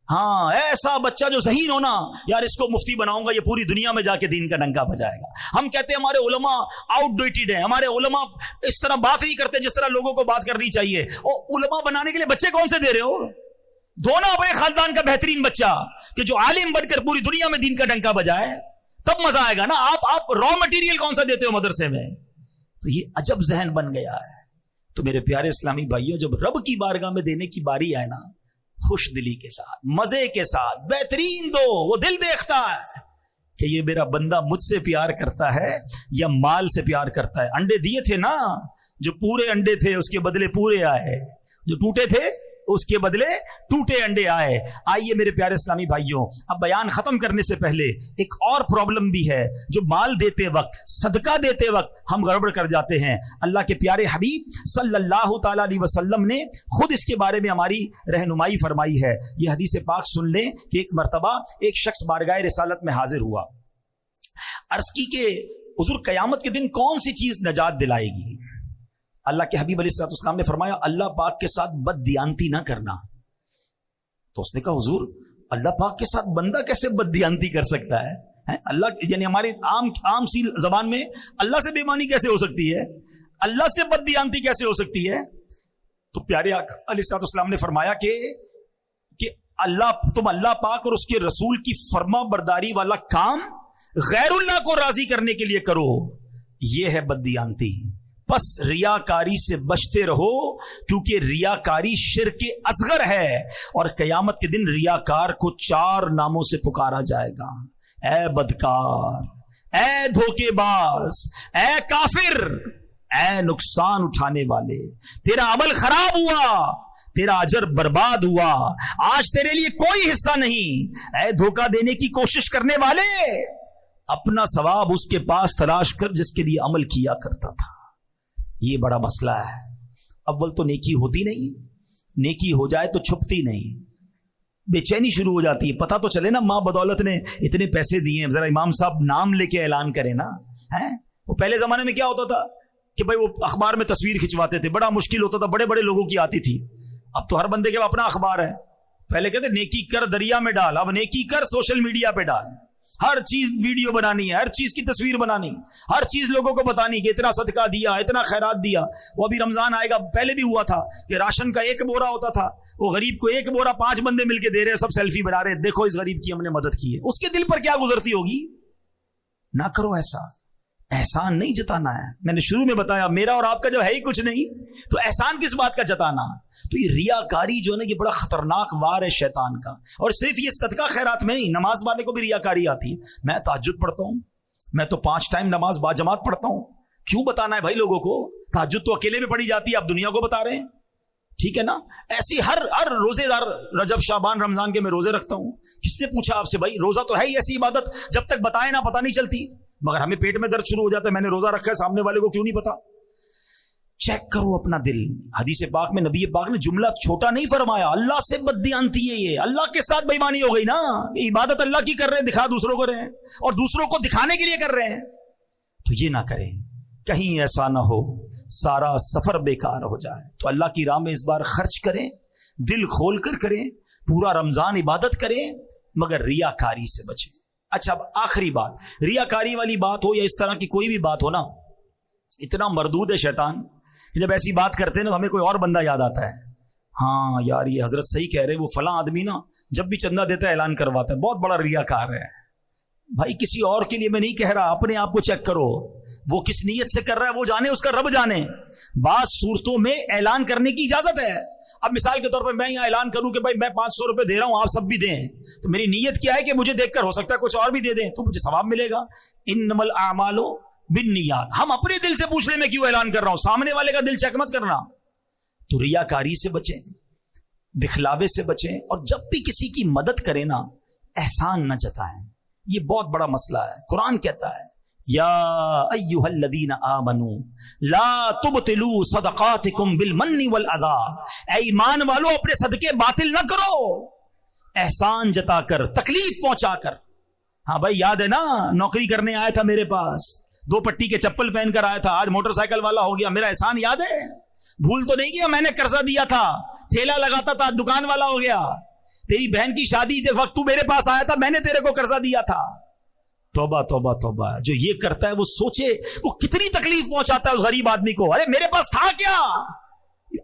ہاں ایسا بچہ جو ذہین ہونا, یار اس کو مفتی بناؤں گا, یہ پوری دنیا میں جا کے دین کا ڈنکا بجائے گا. ہم کہتے ہیں ہمارے علماء آؤٹ ڈیٹڈ ہیں, ہمارے علماء اس طرح بات نہیں کرتے جس طرح لوگوں کو بات کرنی چاہیے. اور علماء بنانے کے لیے بچے کون سے دے رہے ہو؟ دونوں اپنے خاندان کا بہترین بچہ کہ جو عالم بن کر پوری دنیا میں دین کا ڈنکا بجائے, تب مزہ آئے گا نا. آپ را مٹیریل کون سا دیتے ہو مدرسے میں؟ تو یہ عجب ذہن بن گیا ہے. تو میرے پیارے اسلامی بھائیوں, جب رب کی بارگاہ میں دینے کی باری آئے نا, خوش دلی کے ساتھ, مزے کے ساتھ, بہترین دو. وہ دل دیکھتا ہے کہ یہ میرا بندہ مجھ سے پیار کرتا ہے یا مال سے پیار کرتا ہے. انڈے دیے تھے نا, جو پورے انڈے تھے اس کے بدلے پورے آئے, جو ٹوٹے تھے اس کے بدلے ٹوٹے انڈے آئے. آئیے میرے پیارے اسلامی بھائیوں, اب بیان ختم کرنے سے پہلے ایک اور پرابلم بھی ہے جو مال دیتے وقت, صدقہ دیتے وقت ہم گڑبڑ کر جاتے ہیں. اللہ کے پیارے حبیب صلی اللہ تعالی علیہ وسلم نے خود اس کے بارے میں ہماری رہنمائی فرمائی ہے. یہ حدیث پاک سن لیں کہ ایک مرتبہ ایک شخص بارگاہ رسالت میں حاضر ہوا, عرض کی کہ حضور قیامت کے دن کون سی چیز نجات دلائے گی؟ اللہ کے حبیب علیہ السلام نے فرمایا اللہ پاک کے ساتھ بد دیانتی نہ کرنا. تو اس نے کہا حضور اللہ پاک کے ساتھ بندہ کیسے بد دیانتی کر سکتا ہے؟ اللہ یعنی ہماری عام سی زبان میں اللہ سے بے ایمانی کیسے ہو سکتی ہے, اللہ سے بد دیانتی کیسے ہو سکتی ہے؟ تو پیارے آقا علیہ السلام نے فرمایا کہ تم اللہ پاک اور اس کے رسول کی فرما برداری والا کام غیر اللہ کو راضی کرنے کے لیے کرو, یہ ہے بد دیانتی. بس ریاکاری سے بچتے رہو کیونکہ ریاکاری شرک اصغر ہے, اور قیامت کے دن ریاکار کو 4 ناموں سے پکارا جائے گا. اے بدکار, اے دھوکے باز, اے کافر, اے نقصان اٹھانے والے, تیرا عمل خراب ہوا, تیرا اجر برباد ہوا, آج تیرے لیے کوئی حصہ نہیں. اے دھوکہ دینے کی کوشش کرنے والے, اپنا ثواب اس کے پاس تلاش کر جس کے لیے عمل کیا کرتا تھا. یہ بڑا مسئلہ ہے. اول تو نیکی ہوتی نہیں, نیکی ہو جائے تو چھپتی نہیں, بے چینی شروع ہو جاتی ہے. پتہ تو چلے نا ماں بدولت نے اتنے پیسے دیے ہیں, ذرا امام صاحب نام لے کے اعلان کریں نا. وہ پہلے زمانے میں کیا ہوتا تھا کہ بھائی وہ اخبار میں تصویر کھنچواتے تھے, بڑا مشکل ہوتا تھا, بڑے بڑے لوگوں کی آتی تھی. اب تو ہر بندے کے اپنا اخبار ہے. پہلے کہتے نیکی کر دریا میں ڈال, اب نیکی کر سوشل میڈیا پہ ڈال. ہر چیز ویڈیو بنانی ہے, ہر چیز کی تصویر بنانی, ہر چیز لوگوں کو بتانی کہ اتنا صدقہ دیا, اتنا خیرات دیا. وہ ابھی رمضان آئے گا, پہلے بھی ہوا تھا کہ راشن کا 1 بورا ہوتا تھا, وہ غریب کو 1 بورا 5 بندے مل کے دے رہے ہیں, سب سیلفی بنا رہے ہیں, دیکھو اس غریب کی ہم نے مدد کی ہے. اس کے دل پر کیا گزرتی ہوگی؟ نہ کرو ایسا. احسان نہیں جتانا ہے. میں نے شروع میں بتایا میرا اور آپ کا جو ہے ہی کچھ نہیں, تو احسان کس بات کا جتانا؟ تو یہ ریاکاری جو ہے نا, یہ بڑا خطرناک وار ہے شیطان کا. اور صرف یہ صدقہ خیرات میں ہی, نماز والے کو بھی ریاکاری آتی ہے. میں تہجد پڑھتا ہوں, میں تو 5 ٹائم نماز با جماعت پڑھتا ہوں, کیوں بتانا ہے بھائی لوگوں کو؟ تہجد تو اکیلے میں پڑھی جاتی ہے, آپ دنیا کو بتا رہے ہیں, ٹھیک ہے نا؟ ایسی ہر روزے دار, رجب شعبان رمضان کے میں روزے رکھتا ہوں. کس نے پوچھا آپ سے بھائی؟ روزہ تو ہے ہی ایسی عبادت جب تک بتائے نہ پتہ نہیں چلتی, مگر ہمیں پیٹ میں درد شروع ہو جاتا ہے, میں نے روزہ رکھا ہے, سامنے والے کو کیوں نہیں پتا؟ چیک کرو اپنا دل. حدیث پاک میں نبی پاک نے جملہ چھوٹا نہیں فرمایا, اللہ سے بددیانتی ہے یہ, اللہ کے ساتھ بےایمانی ہو گئی نا. عبادت اللہ کی کر رہے ہیں, دکھا دوسروں کو رہے ہیں, اور دوسروں کو دکھانے کے لیے کر رہے ہیں. تو یہ نہ کریں, کہیں ایسا نہ ہو سارا سفر بیکار ہو جائے. تو اللہ کی راہ میں اس بار خرچ کریں, دل کھول کر کریں, پورا رمضان عبادت کریں, مگر ریاکاری سے بچیں. اچھا, اب آخری بات, ریاکاری والی بات ہو یا اس طرح کی کوئی بھی بات ہو نا, اتنا مردود ہے شیطان. جب ایسی بات کرتے ہیں نا, ہمیں کوئی اور بندہ یاد آتا ہے. ہاں یار, یہ حضرت صحیح کہہ رہے ہیں, وہ فلاں آدمی نا جب بھی چندہ دیتا ہے اعلان کرواتا ہے, بہت بڑا ریاکار ہے. بھائی کسی اور کے لیے میں نہیں کہہ رہا, اپنے آپ کو چیک کرو, وہ کس نیت سے کر رہا ہے وہ جانے, اس کا رب جانے. بعض صورتوں میں اعلان کرنے کی اجازت ہے. اب مثال کے طور پر میں یہاں اعلان کروں کہ بھائی میں 500 روپے دے رہا ہوں, آپ سب بھی دیں, تو میری نیت کیا ہے کہ مجھے دیکھ کر ہو سکتا ہے کچھ اور بھی دے دیں, تو مجھے ثواب ملے گا. انما الاعمال بالنیات. ہم اپنے دل سے پوچھ لیں میں کیوں اعلان کر رہا ہوں, سامنے والے کا دل چیک مت کرنا. تو ریاکاری سے بچیں, دکھلاوے سے بچیں, اور جب بھی کسی کی مدد کریں نا, احسان نہ جتائیں. یہ بہت بڑا مسئلہ ہے. قرآن کہتا ہے یا ایھا الذین آمنوا لا تبطلوا صدقاتکم بالمن والاذی. اے ایمان والو, اپنے صدقے باطل نہ کرو احسان جتا کر, تکلیف پہنچا کر. ہاں بھائی یاد ہے نا, نوکری کرنے آیا تھا میرے پاس, 2 پٹی کے چپل پہن کر آیا تھا, آج موٹر سائیکل والا ہو گیا. میرا احسان یاد ہے؟ بھول تو نہیں گیا؟ میں نے قرضہ دیا تھا, ٹھیلا لگاتا تھا, دکان والا ہو گیا. تیری بہن کی شادی کے وقت تو میرے پاس آیا تھا, میں نے تیرے کو قرضہ دیا تھا. توبہ توبہ توبہ. جو یہ کرتا ہے وہ سوچے وہ کتنی تکلیف پہنچاتا ہے اس غریب آدمی کو. ارے میرے پاس تھا کیا,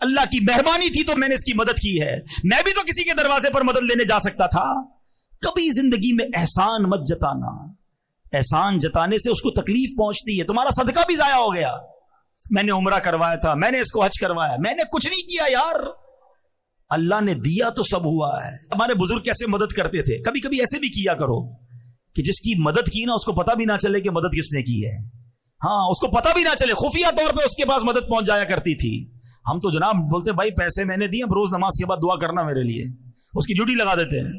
اللہ کی مہربانی تھی تو میں نے اس کی مدد کی ہے, میں بھی تو کسی کے دروازے پر مدد لینے جا سکتا تھا. کبھی زندگی میں احسان مت جتانا, احسان جتانے سے اس کو تکلیف پہنچتی ہے. تمہارا صدقہ بھی ضائع ہو گیا. میں نے عمرہ کروایا تھا, میں نے اس کو حج کروایا, میں نے کچھ نہیں کیا یار, اللہ نے دیا تو سب ہوا ہے. ہمارے بزرگ کیسے مدد کرتے تھے, کبھی کبھی ایسے بھی کیا کرو کہ جس کی مدد کی نا اس کو پتہ بھی نہ چلے کہ مدد کس نے کی ہے. ہاں, اس کو پتہ بھی نہ چلے, خفیہ طور پہ اس کے پاس مدد پہنچ جایا کرتی تھی. ہم تو جناب بولتے بھائی پیسے میں نے دیے, اب روز نماز کے بعد دعا کرنا میرے لیے, اس کی ڈیوٹی لگا دیتے ہیں.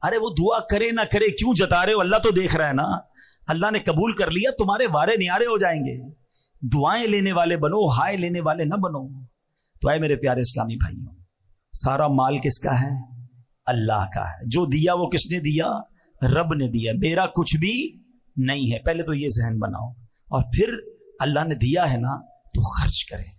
ارے وہ دعا کرے نہ کرے کیوں جتا رہے ہو, اللہ تو دیکھ رہا ہے نا. اللہ نے قبول کر لیا, تمہارے وارے نیارے ہو جائیں گے. دعائیں لینے والے بنو, ہائے لینے والے نہ بنو. تو اے میرے پیارے اسلامی بھائیوں, سارا مال کس کا ہے؟ اللہ کا ہے. جو دیا وہ کس نے دیا؟ رب نے دیا. میرا کچھ بھی نہیں ہے. پہلے تو یہ ذہن بناؤ, اور پھر اللہ نے دیا ہے نا تو خرچ کریں,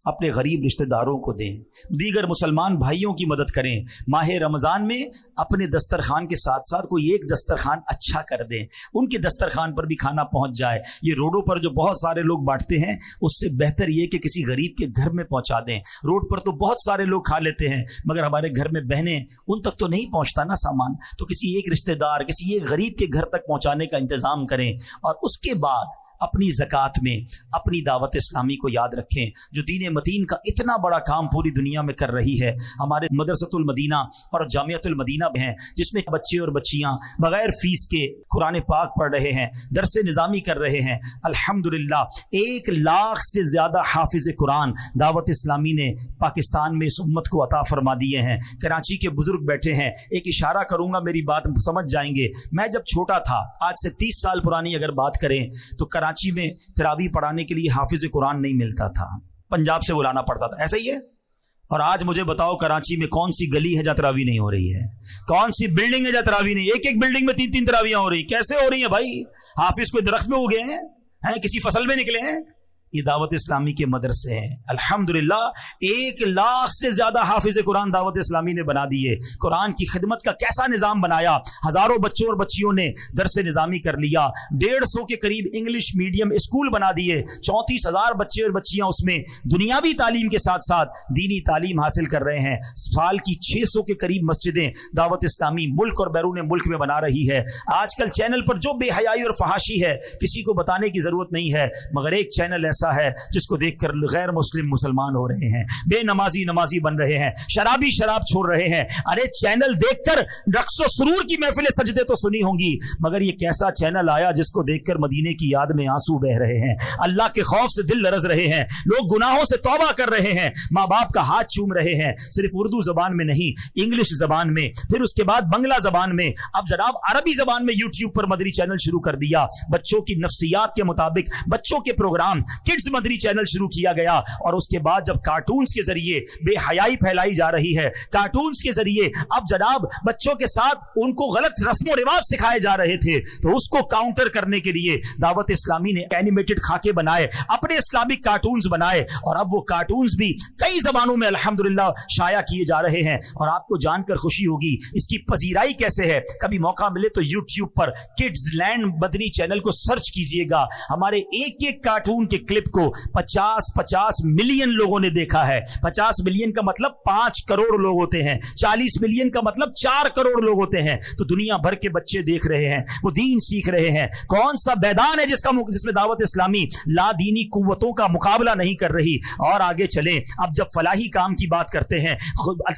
اپنے غریب رشتہ داروں کو دیں, دیگر مسلمان بھائیوں کی مدد کریں. ماہ رمضان میں اپنے دسترخوان کے ساتھ ساتھ کوئی ایک دسترخوان اچھا کر دیں, ان کے دسترخوان پر بھی کھانا پہنچ جائے. یہ روڈوں پر جو بہت سارے لوگ بانٹتے ہیں, اس سے بہتر یہ کہ کسی غریب کے گھر میں پہنچا دیں. روڈ پر تو بہت سارے لوگ کھا لیتے ہیں, مگر ہمارے گھر میں بہنیں, ان تک تو نہیں پہنچتا نا سامان. تو کسی ایک رشتہ دار, کسی ایک غریب کے گھر تک پہنچانے کا انتظام کریں, اور اس کے بعد اپنی زکوٰۃ میں اپنی دعوت اسلامی کو یاد رکھیں, جو دین متین کا اتنا بڑا کام پوری دنیا میں کر رہی ہے. ہمارے مدرسۃ المدینہ اور جامعۃ المدینہ ہیں, جس میں بچے اور بچیاں بغیر فیس کے قرآن پاک پڑھ رہے ہیں, درس نظامی کر رہے ہیں. الحمدللہ 1 لاکھ سے زیادہ حافظ قرآن دعوت اسلامی نے پاکستان میں اس امت کو عطا فرما دیے ہیں. کراچی کے بزرگ بیٹھے ہیں, ایک اشارہ کروں گا, میری بات سمجھ جائیں گے. میں جب چھوٹا تھا, آج سے 30 سال پرانی اگر بات کریں, تو کراچی میں تراویح پڑھانے کے لیے حافظ قرآن نہیں ملتا تھا, پنجاب سے بلانا پڑتا تھا. ایسا ہی ہے. اور آج مجھے بتاؤ کراچی میں کون سی گلی ہے جہاں تراویح نہیں ہو رہی ہے, کون سی بلڈنگ ہے جہاں تراویح نہیں. ایک بلڈنگ میں 3 تراویحاں ہو رہی. کیسے ہو رہی ہیں بھائی؟ حافظ کوئی درخت میں اگے ہیں, کسی فصل میں نکلے ہیں؟ یہ دعوت اسلامی کے مدرسے ہیں. الحمدللہ 1 لاکھ سے زیادہ حافظ قرآن دعوت اسلامی نے بنا دیے. قرآن کی خدمت کا کیسا نظام بنایا, ہزاروں بچوں اور بچیوں نے درس نظامی کر لیا. 150 کے قریب انگلش میڈیم اسکول بنا دیے. 34,000 بچے اور بچیاں اس میں دنیاوی تعلیم کے ساتھ ساتھ دینی تعلیم حاصل کر رہے ہیں. سال کی 600 کے قریب مسجدیں دعوت اسلامی ملک اور بیرون ملک میں بنا رہی ہے. آج کل چینل پر جو بے حیائی اور فحاشی ہے کسی کو بتانے کی ضرورت نہیں ہے, مگر ایک چینل ایسا ہے جس کو دیکھ کر غیر مسلم مسلمان ہو رہے ہیں, بے نمازی نمازی بن رہے ہیں, شرابی شراب چھوڑ رہے ہیں. ارے چینل دیکھ کر رقص و سرور کی محفل سجدے تو سنی ہوں گی, مگر یہ کیسا چینل آیا جس کو دیکھ کر مدینے کی یاد میں آنسو بہ رہے ہیں, اللہ کے خوف سے دل لرز رہے ہیں, لوگ گناہوں سے توبہ کر رہے ہیں, ماں باپ کا ہاتھ چوم رہے ہیں, صرف اردو زبان میں نہیں انگلش زبان میں, پھر اس کے بعد بنگلہ زبان میں, اب جناب عربی زبان میں یوٹیوب پر مدری چینل شروع کر دیا. بچوں کی نفسیات کے مطابق بچوں کے پروگرام کڈز مدری چینل شروع کیا گیا, اور اس کے بعد جب کارٹونز کے ذریعے بے حیائی پھیلائی جا رہی ہے, کارٹونز کے ذریعے اب جناب بچوں کے ساتھ ان کو غلط رسم و رواج سکھائے جا رہے تھے, تو اس کو کاؤنٹر کرنے کے لیے دعوت اسلامی نے اینیمیٹڈ خاکے بنائے, اپنے اسلامک کارٹونز بنائے, اور اب وہ کارٹونز بھی کئی زبانوں میں الحمدللہ شائع کیے جا رہے ہیں. اور آپ کو جان کر خوشی ہوگی اس کی پذیرائی کیسے ہے. کبھی موقع ملے تو یوٹیوب پر کڈز لینڈ مدنی چینل کو سرچ کیجئے گا, ہمارے ایک ایک کارٹون کے کلپ کو 50 ملین لوگوں نے دیکھا ہے. 50 ملین کا مطلب 5 کروڑ لوگ ہوتے ہیں, 40 ملین کا مطلب 4 کروڑ لوگ ہوتے ہیں. تو دنیا بھر کے بچے دیکھ رہے ہیں, وہ دین سیکھ رہے ہیں. کون سا میدان ہے جس میں دعوت اسلامی لا دینی قوتوں کا مقابلہ نہیں کر رہی. اور آگے چلیں, اب جب فلاحی کام کی بات کرتے ہیں,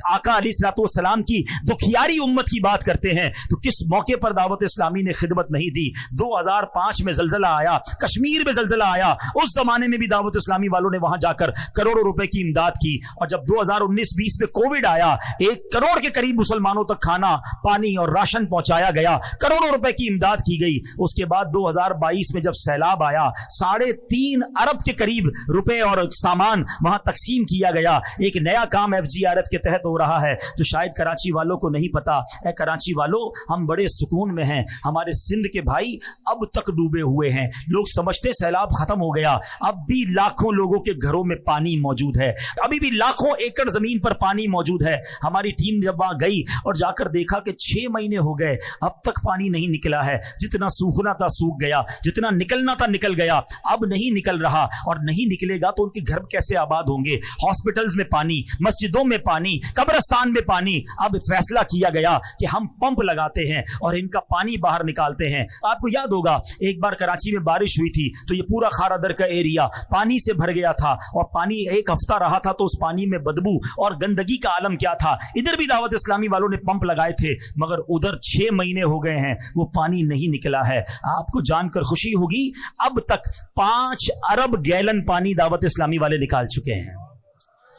آقا علیہ الصلوۃ والسلام کی دکھیاری امت کی بات کرتے ہیں, تو کس موقع پر دعوت اسلامی نے خدمت نہیں دی. 2005 میں زلزلہ آیا, کشمیر میں زلزلہ آیا, اس زمانے میں بھی دعوت اسلامی والوں نے وہاں جا کر کروڑوں روپے کی امداد کی. اور جب 2019-20 میں کووڈ آیا, 1 کروڑ کے قریب مسلمانوں تک کھانا پانی اور راشن پہنچایا گیا, کروڑوں روپے کی امداد کی گئی. اس کے بعد 2022 میں جب سیلاب آیا, 3.5 ارب کے قریب روپے اور سامان وہاں تقسیم کیا گیا. ایک نیا کام FGRF کے تحت ہو رہا ہے جو شاید کراچی والوں کو نہیں پتا. اے کراچی والوں, ہم بڑے سکون میں ہیں, ہمارے سندھ کے بھائی اب تک ڈوبے ہوئے ہیں. لوگ سمجھتے سیلاب ختم ہو گیا, اب بھی لاکھوں لوگوں کے گھروں میں پانی موجود ہے, ابھی بھی لاکھوں ایکڑ زمین پر پانی موجود ہے. ہماری ٹیم جب وہاں گئی اور جا کر دیکھا کہ 6 مہینے ہو گئے, اب تک پانی نہیں نکلا ہے. جتنا سوکھنا تھا سوکھ گیا, جتنا نکلنا تھا نکل گیا, اب نہیں نکل رہا. اور نہیں نکلے گا تو ان کے گھر کیسے آباد ہوں گے. ہاسپٹلز میں پانی, مسجدوں میں پانی, قبرستان میں پانی. اب فیصلہ کیا گیا کہ ہم پمپ لگاتے ہیں اور ان کا پانی باہر نکالتے ہیں. آپ کو یاد ہوگا ایک بار کراچی میں بارش ہوئی تھی تو یہ پورا خارا در کا ایریا پانی سے بھر گیا تھا, اور پانی 1 ہفتہ رہا تھا تو اس پانی میں بدبو اور گندگی کا عالم کیا تھا. ادھر بھی دعوت اسلامی والوں نے پمپ لگائے تھے, مگر ادھر 6 مہینے ہو گئے ہیں, وہ پانی نہیں نکلا ہے. آپ کو جان کر خوشی ہوگی اب تک 5 ارب گیلن پانی دعوت اسلامی والے نکال چکے ہیں.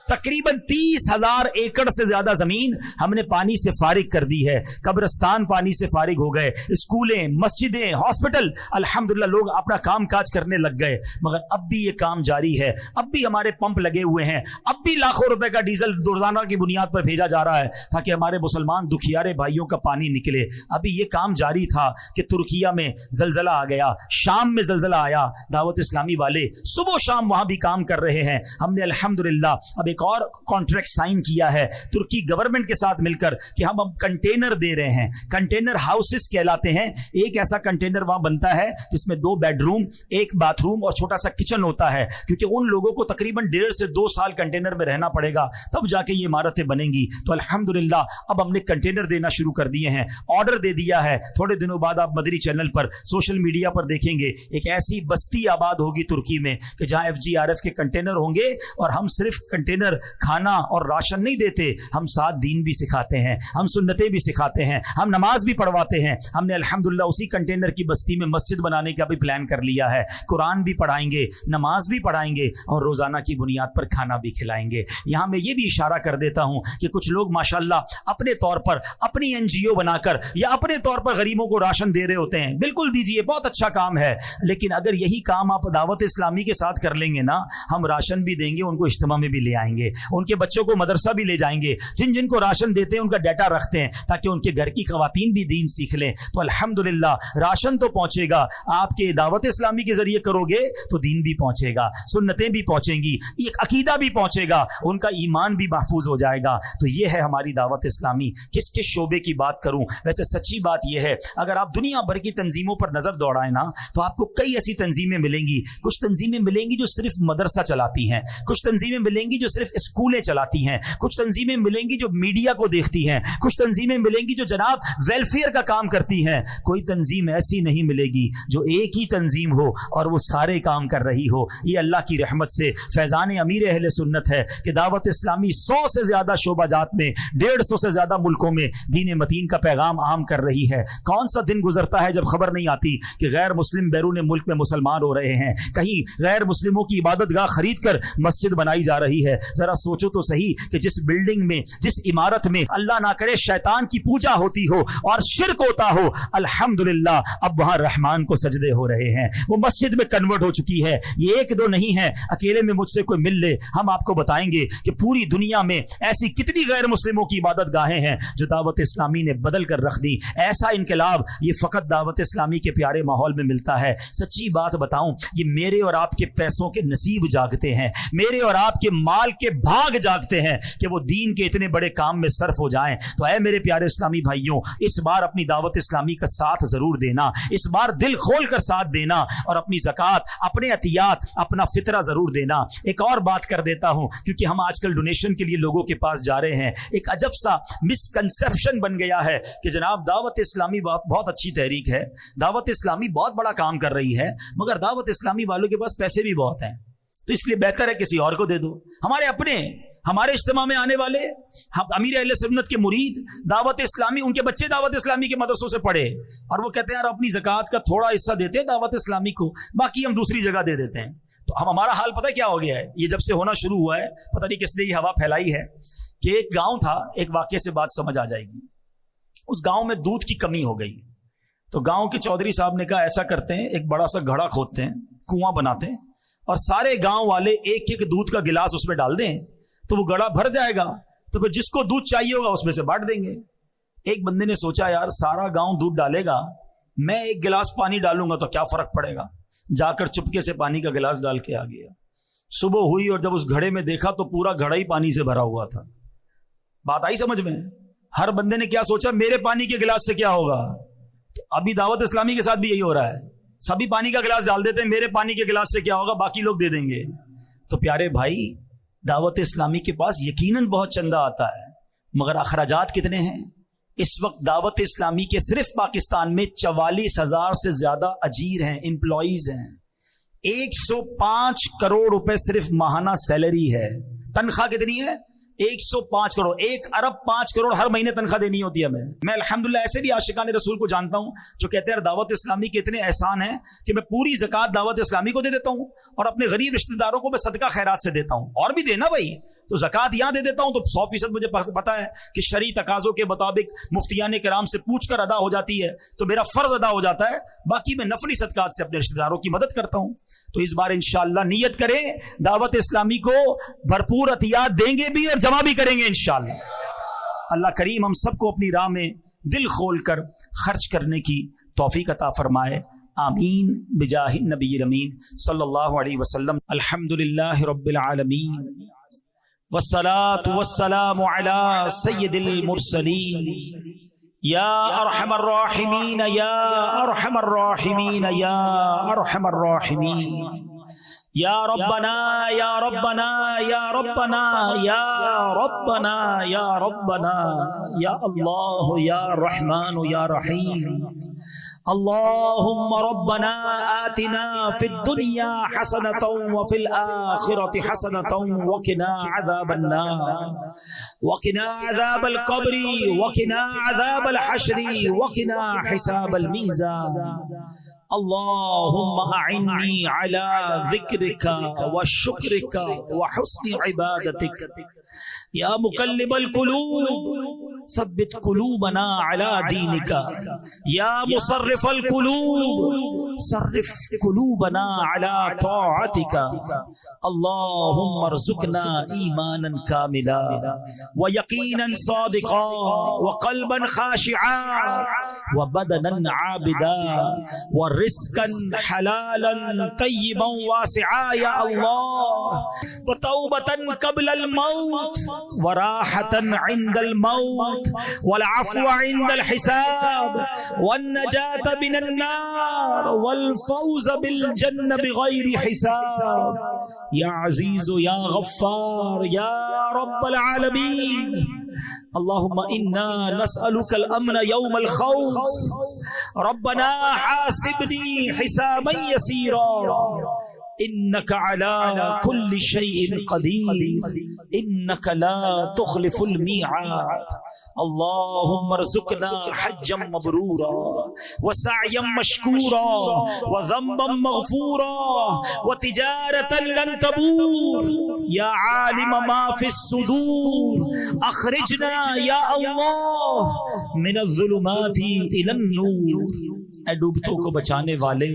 تقریباً 30,000 ایکڑ سے زیادہ زمین ہم نے پانی سے فارغ کر دی ہے. قبرستان پانی سے فارغ ہو گئے, اسکولیں, مسجدیں, ہاسپٹل, الحمدللہ لوگ اپنا کام کاج کرنے لگ گئے. مگر اب بھی یہ کام جاری ہے, اب بھی ہمارے پمپ لگے ہوئے ہیں, اب بھی لاکھوں روپے کا ڈیزل روزانہ کی بنیاد پر بھیجا جا رہا ہے تاکہ ہمارے مسلمان دکھیارے بھائیوں کا پانی نکلے. ابھی یہ کام جاری تھا کہ ترکیہ میں زلزلہ آ گیا, شام میں زلزلہ آیا. دعوت اسلامی والے صبح و شام وہاں بھی کام کر رہے ہیں. ہم نے الحمدللہ اب ایک اور کانٹریکٹ سائن کیا ہے ترکی گورنمنٹ کے ساتھ مل کر کہ ہم اب کنٹینر دے رہے ہیں. کنٹینر ہاؤسز کہلاتے ہیں. ایک ایسا کنٹینر وہاں بنتا ہے جس میں 2 بیڈ روم, 1 باتھ روم اور چھوٹا سا کچن ہوتا ہے, کیونکہ ان لوگوں کو تقریباً 1.5 سے 2 سال کنٹینر میں رہنا پڑے گا, تب جا کے یہ عمارتیں بنیں گی. تو الحمدللہ اب ہم نے کنٹینر دینا شروع کر دیے ہیں, آرڈر دے دیا ہے. تھوڑے دنوں بعد آپ مدری چینل پر سوشل میڈیا پر دیکھیں گے ایک ایسی بستی آباد ہوگی ترکی میں کہ جہاں FGRF کے کنٹینر ہوں گے, اور ہم صرف کنٹینر کھانا اور راشن نہیں دیتے, ہم ساتھ دین بھی سکھاتے ہیں, ہم سنتیں بھی سکھاتے ہیں, ہم نماز بھی پڑھواتے ہیں. ہم نے الحمدللہ اسی کنٹینر کی بستی میں مسجد بنانے کا بھی پلان کر لیا ہے. قرآن بھی پڑھائیں گے, نماز بھی پڑھائیں گے, اور روزانہ کی بنیاد پر کھانا بھی کھلائیں گے. یہاں میں یہ بھی اشارہ کر دیتا ہوں کہ کچھ لوگ ماشاءاللہ اپنے طور پر اپنی NGO بنا کر یا اپنے طور پر غریبوں کو راشن دے رہے ہوتے ہیں. بالکل دیجئے, بہت اچھا کام ہے, لیکن اگر یہی کام آپ دعوت اسلامی کے ساتھ کر لیں گے نا, ہم راشن بھی دیں گے, ان کو اجتماع میں بھی لے آئیں گے. گے, ان کے بچوں کو مدرسہ بھی لے جائیں گے, جن جن کو راشن دیتے ہیں ان کا ڈیٹا رکھتے ہیں تاکہ ان کے گھر کی خواتین بھی دین سیکھ لیں. تو الحمدللہ راشن تو پہنچے گا, آپ کے دعوت اسلامی کے ذریعے کرو گے تو دین بھی پہنچے گا, سنتیں بھی پہنچیں گی, ایک عقیدہ بھی پہنچے گا, ان کا ایمان بھی محفوظ ہو جائے گا. تو یہ ہے ہماری دعوت اسلامی. کس کس شعبے کی بات کروں؟ ویسے سچی بات یہ ہے, اگر آپ دنیا بھر کی تنظیموں پر نظر دوڑائیں نا تو آپ کو کئی ایسی تنظیمیں ملیں گی. کچھ تنظیمیں ملیں گی جو صرف مدرسہ چلاتی ہیں, کچھ تنظیمیں ملیں گی جو صرف اسکولیں چلاتی ہیں, کچھ تنظیمیں ملیں گی جو میڈیا کو دیکھتی ہیں, کچھ تنظیمیں ملیں گی جو جناب ویلفیئر کا کام کرتی ہیں. کوئی تنظیم ایسی نہیں ملے گی جو ایک ہی تنظیم ہو اور وہ سارے کام کر رہی ہو. یہ اللہ کی رحمت سے فیضان امیر اہل سنت ہے کہ دعوت اسلامی 100 سے زیادہ شعبہ جات میں, 150 سے زیادہ ملکوں میں دین متین کا پیغام عام کر رہی ہے. کون سا دن گزرتا ہے جب خبر نہیں آتی کہ غیر مسلم بیرون ملک میں مسلمان ہو رہے ہیں, کہیں غیر مسلموں کی عبادت گاہ خرید کر مسجد بنائی جا رہی ہے. ذرا سوچو تو صحیح کہ جس بلڈنگ میں, جس عمارت میں اللہ نہ کرے شیطان کی پوجا ہوتی ہو اور شرک ہوتا ہو, الحمدللہ اب وہاں رحمان کو سجدے ہو رہے ہیں, وہ مسجد میں کنورٹ ہو چکی ہے. یہ ایک دو نہیں ہے, اکیلے میں مجھ سے کوئی مل لے, ہم آپ کو بتائیں گے کہ پوری دنیا میں ایسی کتنی غیر مسلموں کی عبادت گاہیں ہیں جو دعوت اسلامی نے بدل کر رکھ دی. ایسا انقلاب یہ فقط دعوت اسلامی کے پیارے ماحول میں ملتا ہے. سچی بات بتاؤں, یہ میرے اور آپ کے پیسوں کے نصیب جاگتے ہیں, میرے اور آپ کے مال کے بھاگ جاگتے ہیں کہ وہ دین کے اتنے بڑے کام میں صرف ہو جائیں. تو اے میرے پیارے اسلامی بھائیوں, اس بار اپنی دعوت اسلامی کا ساتھ ضرور دینا, اس بار دل کھول کر ساتھ دینا اور اپنی زکوٰۃ, اپنے عطیات, اپنا فطرہ ضرور دینا. ایک اور بات کر دیتا ہوں, کیونکہ ہم آج کل ڈونیشن کے لیے لوگوں کے پاس جا رہے ہیں. ایک عجب سا مسکنسیپشن بن گیا ہے کہ جناب دعوت اسلامی بہت اچھی تحریک ہے, دعوت اسلامی بہت بڑا کام کر رہی ہے, مگر دعوت اسلامی والوں کے پاس پیسے بھی بہت ہیں, تو اس لیے بہتر ہے کسی اور کو دے دو. ہمارے اجتماع میں آنے والے امیر اہل سنت کے مرید دعوت اسلامی, ان کے بچے دعوت اسلامی کے مدرسوں سے پڑھے اور وہ کہتے ہیں یار اپنی زکوٰۃ کا تھوڑا حصہ دیتے ہیں دعوت اسلامی کو, باقی ہم دوسری جگہ دے دیتے ہیں. تو ہمارا حال پتہ کیا ہو گیا ہے, یہ جب سے ہونا شروع ہوا ہے, پتہ نہیں کس نے یہ ہوا پھیلائی ہے کہ ایک گاؤں تھا, ایک واقعے سے بات سمجھ آ جائے گی. اس گاؤں میں دودھ کی کمی ہو گئی, تو گاؤں کے چودھری صاحب نے کہا ایسا کرتے ہیں, ایک بڑا سا گھڑا کھودتے ہیں, کنواں بناتے ہیں اور سارے گاؤں والے ایک ایک دودھ کا گلاس اس میں ڈال دیں تو وہ گڑھا بھر جائے گا, تو پھر جس کو دودھ چاہیے ہوگا اس میں سے بانٹ دیں گے. ایک بندے نے سوچا یار سارا گاؤں دودھ ڈالے گا, میں ایک گلاس پانی ڈالوں گا تو کیا فرق پڑے گا. جا کر چپکے سے پانی کا گلاس ڈال کے آ گیا. صبح ہوئی اور جب اس گھڑے میں دیکھا تو پورا گھڑا ہی پانی سے بھرا ہوا تھا. بات آئی سمجھ میں؟ ہر بندے نے کیا سوچا, میرے پانی کے گلاس سے کیا ہوگا. تو ابھی دعوت اسلامی کے ساتھ بھی یہی ہو رہا ہے, سبھی پانی کا گلاس ڈال دیتے ہیں, میرے پانی کے گلاس سے کیا ہوگا, باقی لوگ دے دیں گے. تو پیارے بھائی, دعوت اسلامی کے پاس یقیناً بہت چندہ آتا ہے, مگر اخراجات کتنے ہیں. اس وقت دعوت اسلامی کے صرف پاکستان میں 44,000 سے زیادہ اجیر ہیں, امپلائیز ہیں. 105 کروڑ روپے صرف ماہانہ سیلری ہے. تنخواہ کتنی ہے؟ 105 کروڑ. 1 ارب 5 کروڑ ہر مہینے تنخواہ دینی ہوتی ہے. میں الحمدللہ ایسے بھی عاشقان رسول کو جانتا ہوں جو کہتے ہیں دعوت اسلامی کے اتنے احسان ہیں کہ میں پوری زکوٰۃ دعوت اسلامی کو دے دیتا ہوں اور اپنے غریب رشتہ داروں کو میں صدقہ خیرات سے دیتا ہوں. اور بھی دینا بھائی, تو زکوٰۃ یہاں دے دیتا ہوں تو 100% مجھے پتا ہے کہ شرعی تقاضوں کے مطابق مفتیان کرام سے پوچھ کر ادا ہو جاتی ہے, تو میرا فرض ادا ہو جاتا ہے. باقی میں نفلی صدقات سے اپنے رشتہ داروں کی مدد کرتا ہوں. تو اس بار انشاءاللہ نیت کریں, دعوت اسلامی کو بھرپور عطیات دیں گے بھی اور جمع بھی کریں گے انشاءاللہ. اللہ کریم ہم سب کو اپنی راہ میں دل کھول کر خرچ کرنے کی توفیق عطا فرمائے. آمین بجاہ النبی الامین صلی اللہ علیہ وسلم. الحمدللہ رب العالمین والصلاة والسلام على سید المرسلین یا ارحم الراحمین یا ارحم الراحمین یا ارحم الراحمین. یا ربنا یا ربنا یا ربنا یا ربنا یا ربنا یا اللہ یا رحمان یا رحیم. اللهم ربنا آتنا في الدنيا حسنة وفي الآخرة حسنة وقنا عذاب النار وقنا عذاب القبر وقنا عذاب الحشر وقنا حساب الميزان. اللهم أعني على ذكرك وشكرك وحسن عبادتك. يا مقلب القلوب ثبت قلوبنا على دينك يا مصرف القلوب صرف قلوبنا على طاعتك اللهم ارزقنا ايمانا كاملا ويقينا صادقا وقلبا خاشعا وبدنا عابدا ورزقا حلالا طيبا واسعا يا الله وتوبة قبل الموت وراحة عند الموت والعفو عند الحساب والنجاة من النار والفوز بالجنة بغير حساب يا عزيز يا غفار يا رب العالمين اللهم إنا نسألك الأمن يوم الخوف ربنا حاسبني حسابا يسيرا إنك على كل شيء قدير إنك لا تخلف الميعاد اللهم ارزقنا حجا مبرورا وسعيا مشكورا وذنبا مغفورا وتجارة لن تبور يا عالم ما في الصدور أخرجنا يا الله من الظلمات إلى النور اے ڈوبتوں کو بچانے والے،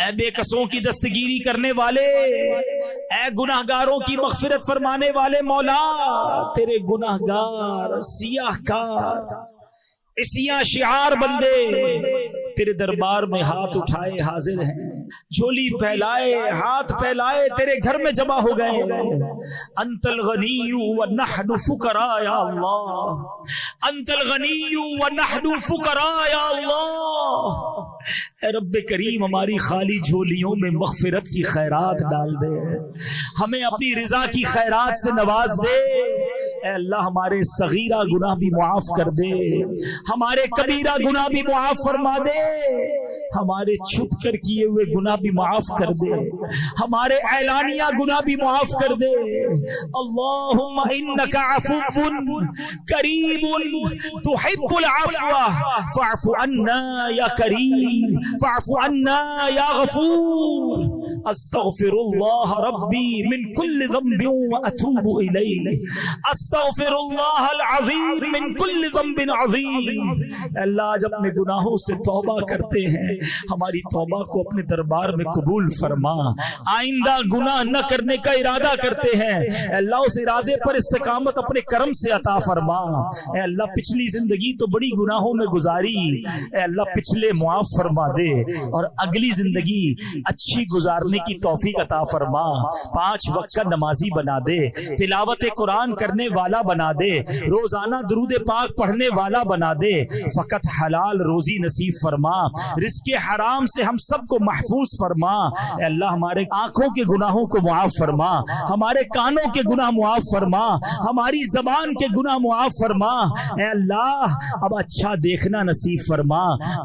اے بے کسوں کی دستگیری کرنے والے، اے گناہگاروں کی مغفرت فرمانے والے مولا، تیرے گناہگار سیاہ کار سیاہ شعار بندے تیرے دربار میں ہاتھ اٹھائے حاضر ہیں، جھولی پھیلائے ہاتھ پھیلائے تیرے گھر میں جمع ہو گئے۔ انت الغنی ونحن فقراء یا اللہ، انت الغنی ونحن فقراء یا اللہ۔ اے رب کریم ہماری خالی جھولیوں میں مغفرت کی خیرات ڈال دے، ہمیں اپنی رضا کی خیرات سے نواز دے۔ اے اللہ ہمارے صغیرہ گناہ بھی معاف کر دے، ہمارے کبیرہ گناہ بھی معاف فرما دے، ہمارے چھپ کر کیے ہوئے گناہ بھی معاف کر دے، ہمارے اعلانیہ گناہ بھی معاف کر دے۔ اللہم انک عفو کریم تحب العفو فاعف عنا یا کریم فاعف عنا یا غفور۔ استغفر اللہ ربی من کل ذنب واتوب الیہ، استغفر اللہ العظیم من کل ذنب عظیم۔ اللہ جب اپنے گناہوں سے توبہ کرتے ہیں، ہماری توبہ کو اپنے دربار میں قبول فرما۔ آئندہ گناہ نہ کرنے کا ارادہ کرتے ہیں، اے اللہ اس ارادے پر استقامت اپنے کرم سے عطا فرما۔ اے اللہ پچھلی زندگی تو بڑی گناہوں میں گزاری، اے اللہ پچھلے معاف فرما دے اور اگلی زندگی اچھی گزارنے کی توفیق عطا فرما۔ 5 وقت کا نمازی بنا دے، تلاوت قرآن کرنے والا بنا دے، روزانہ درود پاک پڑھنے والا بنا دے، فقط حلال روزی نصیب فرما، رزق حرام سے ہم سب کو محفوظ فرما۔ اے اللہ ہمارے آنکھوں کے گناہوں کو معاف فرما، ہمارے کانوں کے گناہ معاف فرما، ہماری زبان کے گناہ معاف فرما۔ اے اللہ اب اچھا دیکھنا نصیب فرما،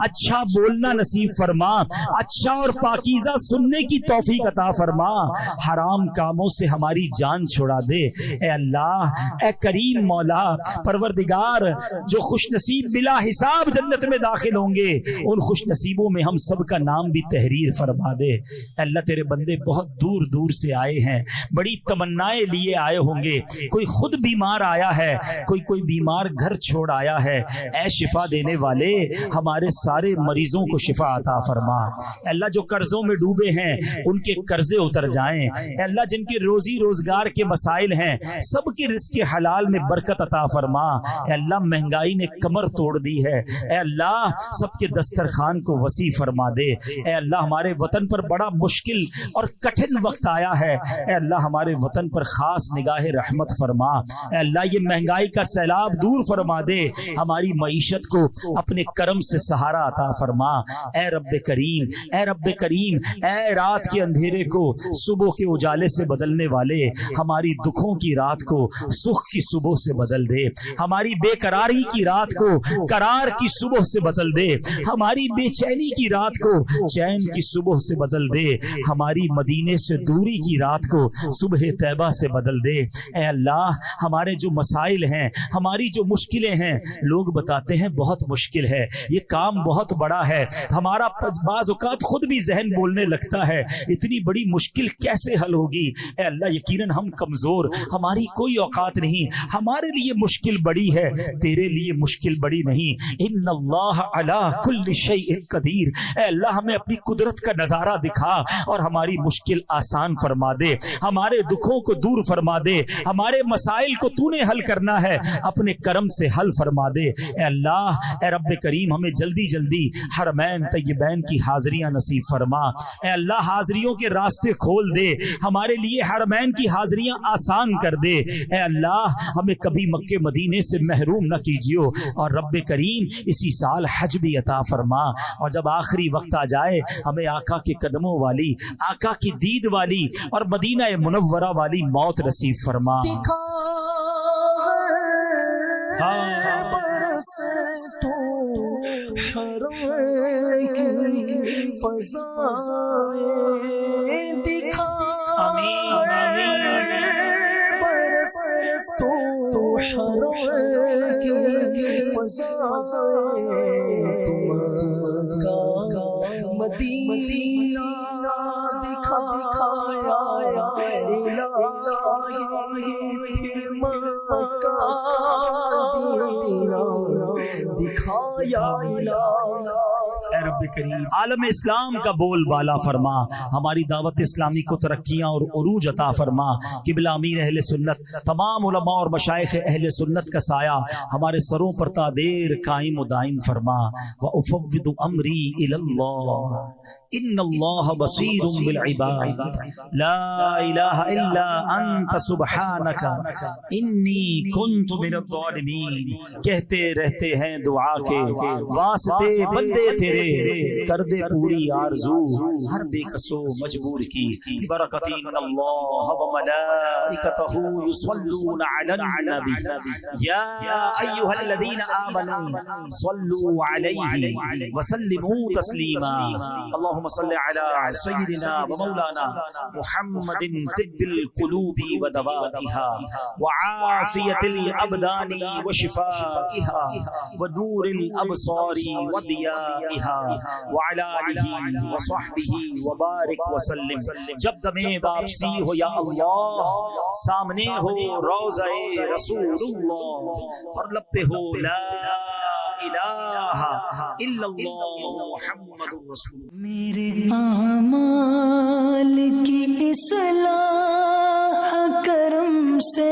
اچھا بولنا نصیب فرما، اچھا اور پاکیزہ سننے کی توفیق عطا فرما، حرام کاموں سے ہماری جان چھڑا دے۔ اے اللہ اے کریم مولا پروردگار، جو خوش نصیب بلا حساب جنت میں داخل ہوں گے، ان خوش نصیبوں میں ہم سب کا نام بھی تحریر فرما دے۔ اے اللہ تیرے بندے بہت دور دور سے آئے ہیں، بڑی تمنائیں لیے آئے ہوں گے، کوئی خود بیمار آیا ہے، کوئی بیمار گھر چھوڑ آیا ہے۔ اے شفا دینے والے ہمارے سارے مریضوں کو شفا عطا فرما۔ اے اللہ جو قرضوں میں ڈوبے ہیں ان کے قرضے اتر جائیں۔ اے اللہ جن کے روزی روزگار کے مسائل ہیں سب کی رزق حلال میں برکت عطا فرما۔ اے اللہ مہنگائی نے کمر توڑ دی ہے، اے اللہ سب کے دسترخوان کو وسیع فرما دے۔ اے اللہ ہمارے وطن پر بڑا مشکل اور کٹھن وقت آیا ہے، اے اللہ ہمارے وطن پر خاص نگاہ رحمت فرما۔ اے اللہ یہ مہنگائی کا سیلاب دور فرما دے، ہماری معیشت کو اپنے کرم سے سہارا عطا فرما۔ اے رب کریم، اے رب کریم، اے رات کے اندھیرے کو صبح کے اجالے سے بدلنے والے، ہماری دکھوں کی رات کو سکھ کی صبح سے بدل دے، ہماری بے قراری کی رات کو قرار کی صبح سے بدل دے، ہماری بے چینی کی رات کو چین کی صبح سے بدل دے، ہماری مدینے سے دوری کی رات کو صبح طیبہ سے بدل دے۔ اے اللہ ہمارے جو مسائل ہیں، ہماری جو مشکلیں ہیں، لوگ بتاتے ہیں بہت مشکل ہے، یہ کام بہت بڑا ہے، ہمارا بعض اوقات خود بھی ذہن بولنے لگتا ہے اتنی بڑی مشکل کیسے حل ہوگی؟ اے اللہ یقیناً ہم کمزور، ہماری کوئی اوقات نہیں، ہمارے لیے مشکل بڑی ہے، تیرے لیے مشکل بڑی نہیں۔ ان اللہ علی کل شیء قدیر، اے اللہ ہمیں اپنی قدرت کا نظارہ دکھا اور ہماری مشکل آسان فرما دے، ہمارے دکھوں کو دور فرما دے، ہمارے مسائل کو تو نے حل کرنا ہے، اپنے کرم سے حل فرما دے۔ اے اللہ، اے رب کریم ہمیں جلدی جلدی حرمین طیبین کی حاضریاں نصیب فرما۔ اے اللہ حاضریوں کے راستے کھول دے، ہمارے لیے حرمین کی حاضریاں آسان کر دے۔ اے اللہ ہمیں کبھی مکے مدینے سے محروم نہ کیجیو، اور رب کریم اسی سال حج بھی عطا فرما، اور جب آخری وقت آ جائے ہمیں آقا کے قدموں والی، آقا کی دید والی اور مدینہ منورہ والی موت نصیب فرما۔ برس تو حرم کی فضائیں دکھا، آمین آمین۔ برس تو حرم کی فضائیں کا مدینہ دکھایا الہی، پھر مکہ دکھایا الہی۔ اے رب کریم عالم اسلام کا بول بالا فرما، ہماری دعوت اسلامی کو ترقیاں اور عروج عطا فرما۔ قبلہ امیر اہل سنت، تمام علماء اور مشائخ اہل سنت کا سایہ ہمارے سروں پر تا دیر قائم و دائم فرما۔ وَأُفَوِّضُ أَمْرِي إِلَى اللَّهِ إِنَّ اللَّهَ بَصِيرٌ بِالْعِبَادِ لَا إِلَهَ إِلَّا أَنْتَ سُبْحَانَكَ إِنِّي كُنْتُ مِنَ الظَّالِمِينَ۔ کہتے رہتے ہیں دعا کے واسطے بندے تیرے، کر دے پوری آرزو ہر بے کسو مجبور کی۔ برکت ان اللہ وملائکتہ یصلون علی النبی یا ایھا الذین آمنوا صلوا علیہ وسلموا تسلیما۔ اللهم صل على سيدنا ومولانا محمد طب القلوب ودوائها وعافية الأبدان وشفائها ونور الأبصار وضيائها وعلى آله وصحبه وبارك وسلم۔ جب دم واپسی ہو یا اللہ، سامنے ہو روضہ رسول اللہ، اور لب پہ ہو لا الہ الا اللہ محمد رسول اللہ۔ میرے اعمال کی اصلاح کرم سے